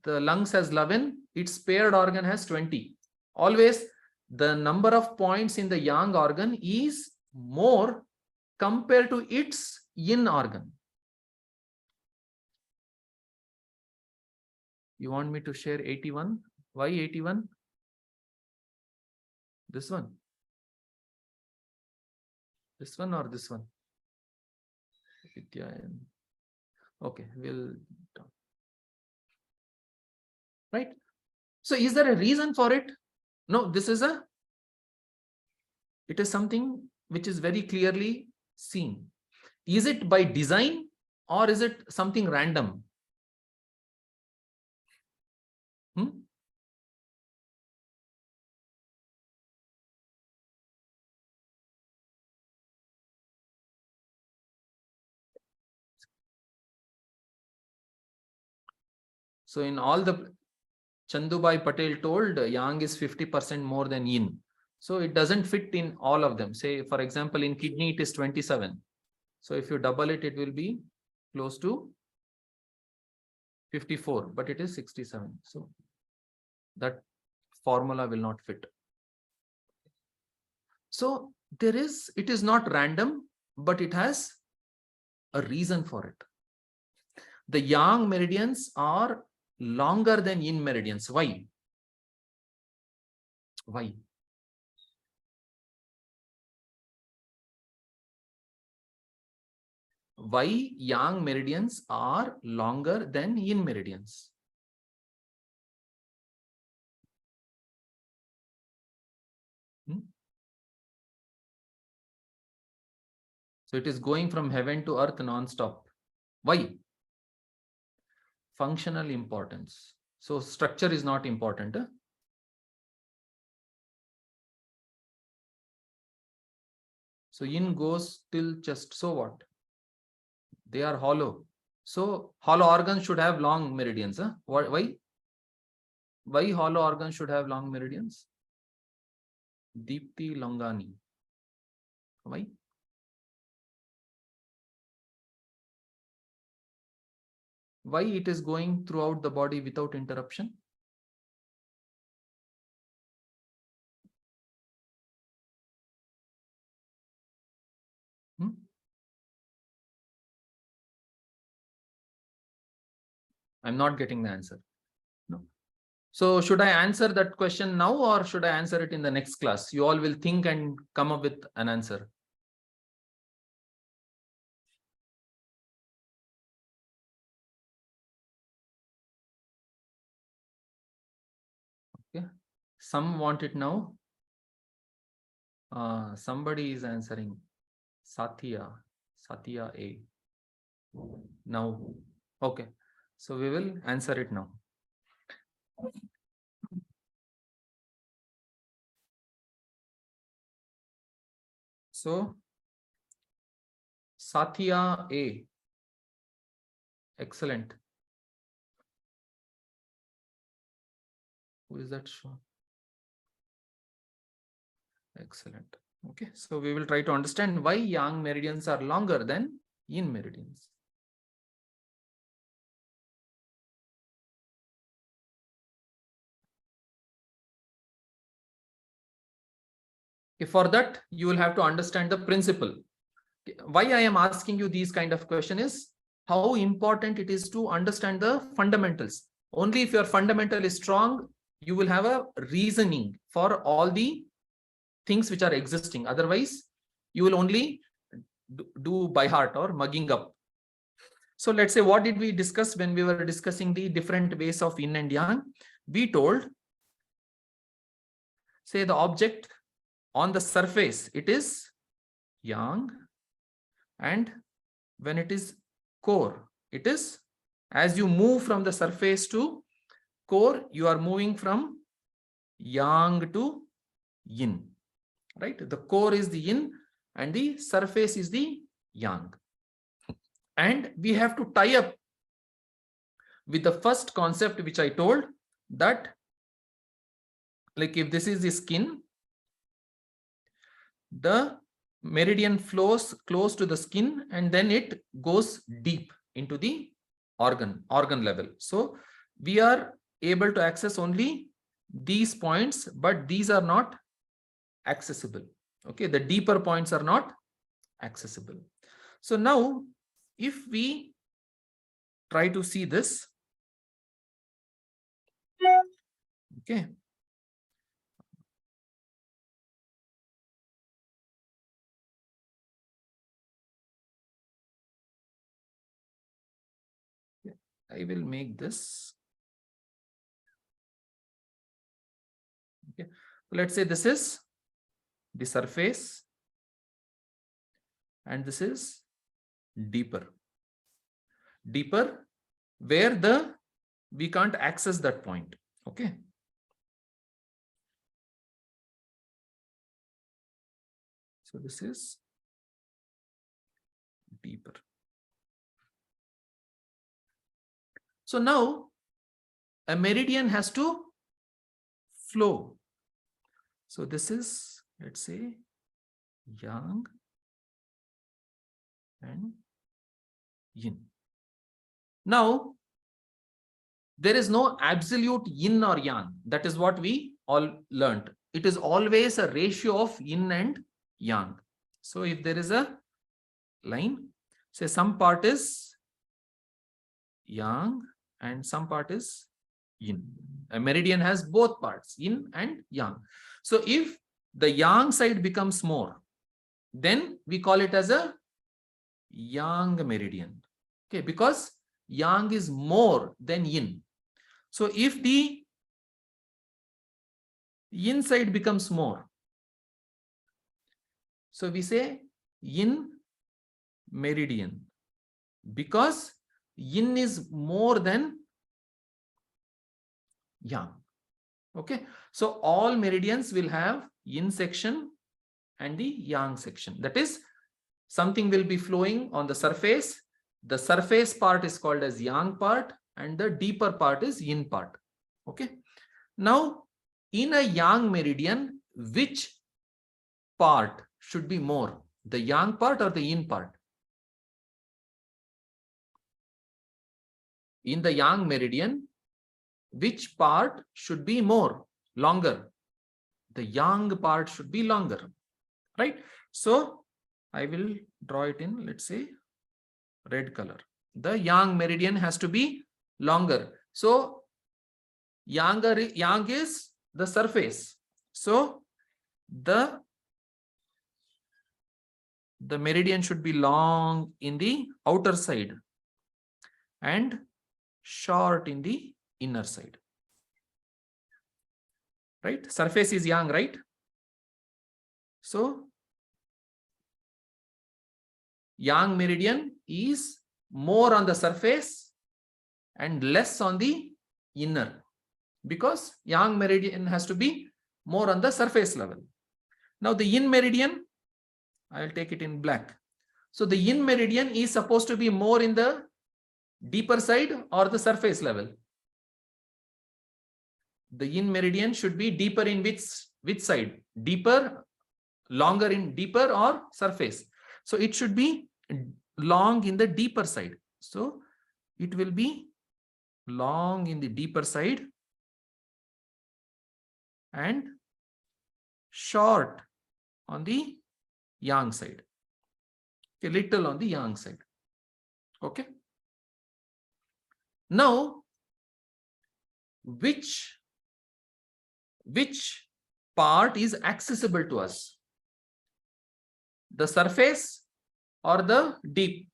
the lungs has 11, its paired organ has 20. Always the number of points in the yang organ is more compared to its yin organ. You want me to share 81? Why 81? This one? This one or this one? Okay, we'll right. So is there a reason for it? No, it is something which is very clearly seen. Is it by design or is it something random? So in all the Chandubai Patel told yang is 50% more than yin. So it doesn't fit in all of them. Say, for example, in kidney, it is 27. So if you double it, it will be close to 54, but it is 67. So that formula will not fit. So it is not random, but it has a reason for it. The yang meridians are longer than yin meridians. Why? Why? Why yang meridians are longer than yin meridians? So it is going from heaven to earth non-stop. Why? Functional importance. So structure is not important. So yin goes till chest. So what? They are hollow. So hollow organs should have long meridians. Huh? Why? Why hollow organs should have long meridians? Deepti Longani. Why? Why it is going throughout the body without interruption? I'm not getting the answer. No. So should I answer that question now or should I answer it in the next class? You all will think and come up with an answer. Okay. Some want it now. Somebody is answering. Satya A. Now. Okay. So we will answer it now. So Satya A. Excellent. Who is that? Excellent. Okay, so we will try to understand why yang meridians are longer than yin meridians. Okay, for that, you will have to understand the principle. Why I am asking you these kind of question is how important it is to understand the fundamentals. Only if your fundamental is strong, you will have a reasoning for all the things which are existing. Otherwise, you will only do by heart or mugging up. So let's say, what did we discuss when we were discussing the different ways of yin and yang? We told, say the object on the surface, it is yang, and when it is core, it is, as you move from the surface to core, you are moving from yang to yin, right? The core is the yin and the surface is the yang. And we have to tie up with the first concept which I told, that like if this is the skin, the meridian flows close to the skin and then it goes deep into the organ level. So we are able to access only these points, but these are not accessible. Okay, the deeper points are not accessible. So now if we try to see this, okay, I will make this. Okay, let's say this is the surface and this is deeper where we can't access that point. Okay, so this is deeper. So now a meridian has to flow. So this is, let's say, yang and yin. Now there is no absolute yin or yang. That is what we all learned. It is always a ratio of yin and yang. So if there is a line, say some part is yang and some part is yin. A meridian has both parts, yin and yang. So if the yang side becomes more, then we call it as a yang meridian. Okay, because yang is more than yin. So if the yin side becomes more, so we say yin meridian, because yin is more than yang. Okay, so all meridians will have yin section and the yang section. That is, something will be flowing on the surface The surface part is called as yang part and the deeper part is yin part. Okay. Now, in a yang meridian, which part should be more? The yang part or the yin part? In the yang meridian, which part should be more, longer? The yang part should be longer, right? So I will draw it in, let's say, red color. The yang meridian has to be longer. So yang is the surface. So the meridian should be long in the outer side and short in the inner side. Right? Surface is yang, right? So yang meridian is more on the surface and less on the inner, because yang meridian has to be more on the surface level. Now the yin meridian, I'll take it in black. So the yin meridian is supposed to be more in the deeper side or the surface level? The yin meridian should be deeper in which side? Deeper, longer in deeper or surface? So it should be long in the deeper side. So it will be long in the deeper side and short on the yang side. A little on the yang side. Okay. Now, which part is accessible to us? The surface or the deep?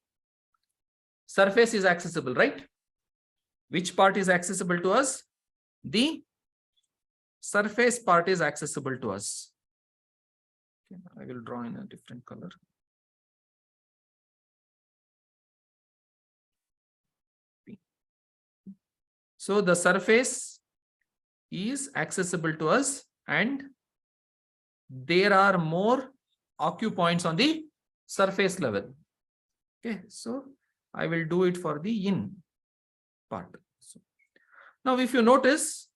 Surface is accessible, right? Which part is accessible to us? The surface part is accessible to us. Okay, I will draw in a different color. So the surface is accessible to us and there are more acupoints on the surface level. Okay, so I will do it for the yin part. So now if you notice,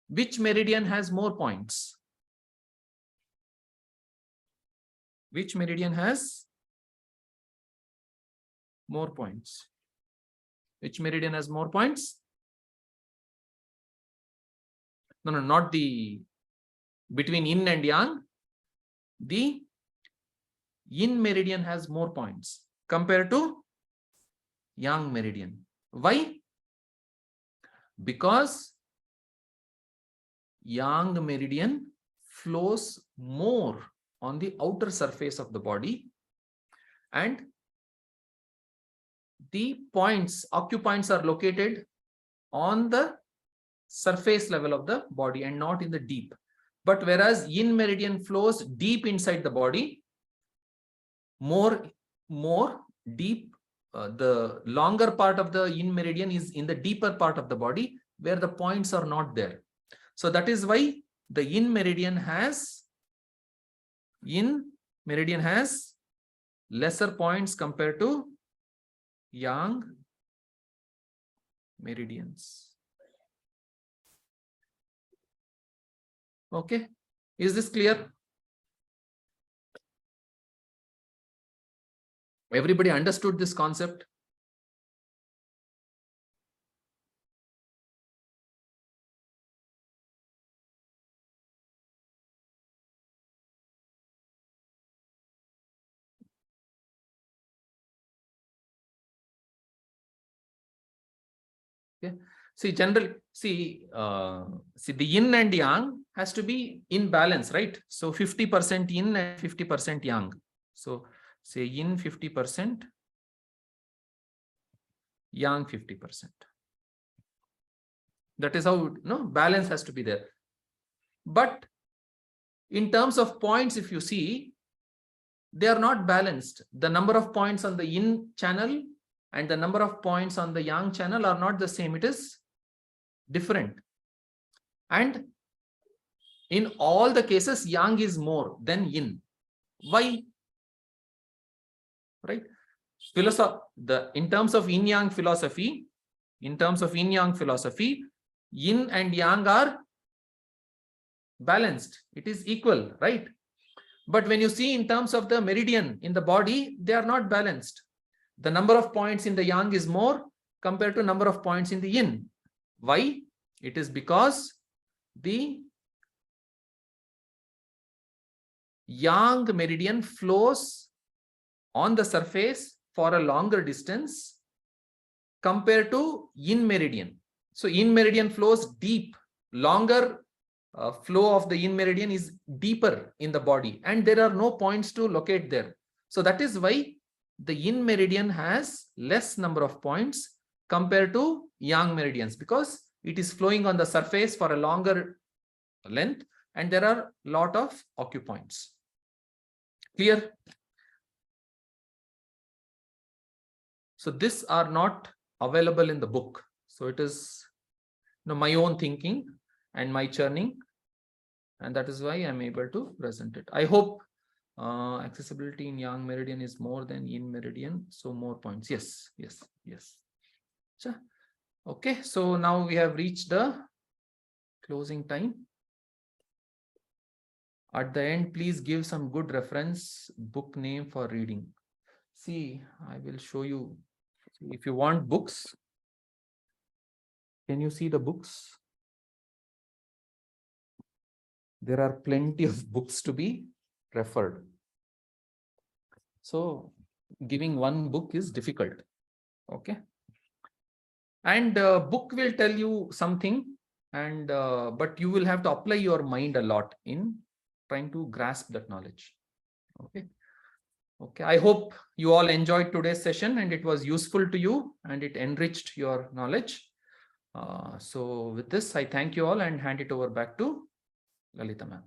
which meridian has more points? Which meridian has more points? Which meridian has more points? No, not the between yin and yang. The yin meridian has more points compared to yang meridian. Why? Because yang meridian flows more on the outer surface of the body and the points, acupoints are located on the surface level of the body and not in the deep. But whereas yin meridian flows deep inside the body, more deep, the longer part of the yin meridian is in the deeper part of the body where the points are not there. So that is why the yin meridian has lesser points compared to yang meridians. Okay, is this clear? Everybody understood this concept? Okay. See, the yin and yang has to be in balance, right? So 50% yin and 50% yang. So say yin 50%, yang 50%. That is how balance has to be there. But in terms of points, if you see, they are not balanced. The number of points on the yin channel and the number of points on the yang channel are not the same. It is different. And in all the cases, yang is more than yin. Why? right? In terms of yin yang philosophy, yin and yang are balanced. It is equal, right? But when you see in terms of the meridian in the body, they are not balanced. The number of points in the yang is more compared to number of points in the yin. Why? It is because the yang meridian flows on the surface for a longer distance compared to yin meridian. So yin meridian flows deep, longer flow of the yin meridian is deeper in the body, and there are no points to locate there. So that is why the yin meridian has less number of points compared to yang meridians, because it is flowing on the surface for a longer length and there are a lot of acupoints. Clear? So these are not available in the book. So it is my own thinking and my churning, and that is why I'm able to present it. I hope accessibility in yang meridian is more than yin meridian, so more points. Yes. Okay, so now we have reached the closing time. At the end, please give some good reference book name for reading. See, I will show you. If you want books, can you see the books? There are plenty of books to be referred. So giving one book is difficult. Okay. And book will tell you something, and but you will have to apply your mind a lot in trying to grasp that knowledge. Okay. I hope you all enjoyed today's session and it was useful to you and it enriched your knowledge. So with this, I thank you all and hand it over back to Lalita ma'am.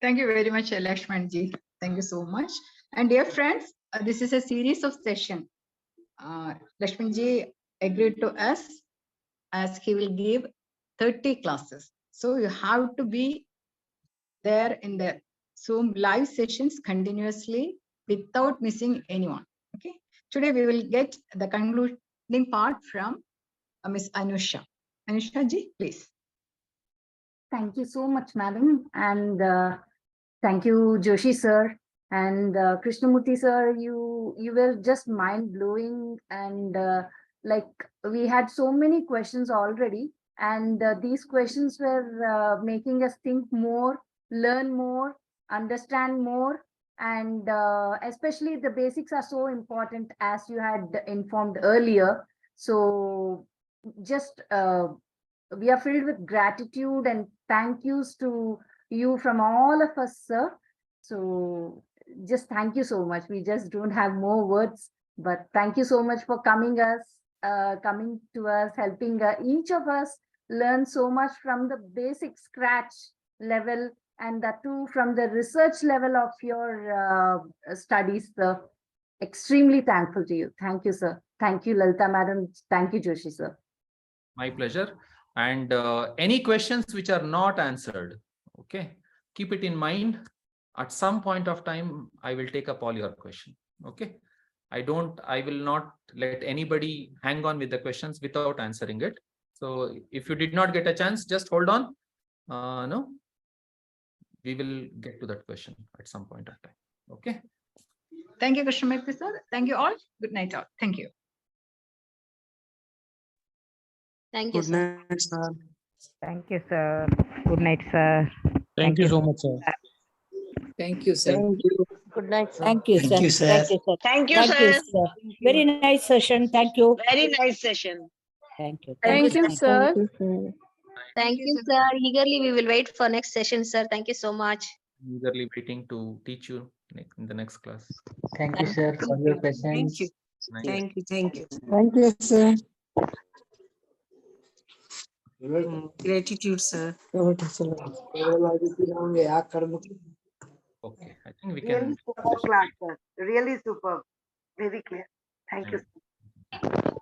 Thank you very much, Lakshman ji. Thank you so much. And dear friends, this is a series of sessions. Lakshman ji agreed to us as he will give 30 classes. So you have to be there in the Zoom live sessions continuously without missing anyone. Okay. Today we will get the concluding part from Miss Anusha. Anusha ji, please. Thank you so much, madam. And thank you, Joshi sir. And Krishnamurti sir, you were just mind-blowing, and like we had so many questions already, and these questions were making us think more, learn more, understand more, and especially the basics are so important, as you had informed earlier. So just we are filled with gratitude and thank yous to you from all of us, sir. So just thank you so much. We just don't have more words, but thank you so much for coming to us, helping each of us learn so much from the basic scratch level, and that too from the research level of your studies, sir. Extremely thankful to you. Thank you, sir. Thank you, Lalita madam. Thank you, Joshi sir. My pleasure. And any questions which are not answered, okay, keep it in mind. At some point of time, I will take up all your questions. Okay. I will not let anybody hang on with the questions without answering it. So if you did not get a chance, just hold on. No, we will get to that question at some point of time. Okay. Thank you, Krishnamurti sir. Thank you all. Good night all. Thank you. Thank you, sir. Good night, sir. Thank you, sir. Good night, sir. Thank you so much, sir. Thank you, sir. Thank you. Good night, sir. Thank you, sir. Thank you, sir. Thank you, sir. Thank you, Thank you, sir. sir. Very nice session. Thank you. Very nice session. Thank you. Thank you, sir. Thank you, sir. Eagerly, we will wait for next session, sir. Thank you so much. Eagerly waiting to teach you in the next class. Thank you, sir, for your patience. Thank you. Thank you. Thank you, sir. Gratitude, sir. Okay, I think we can. Really superb class, sir. Really superb. Very clear. Thank you. Thank you.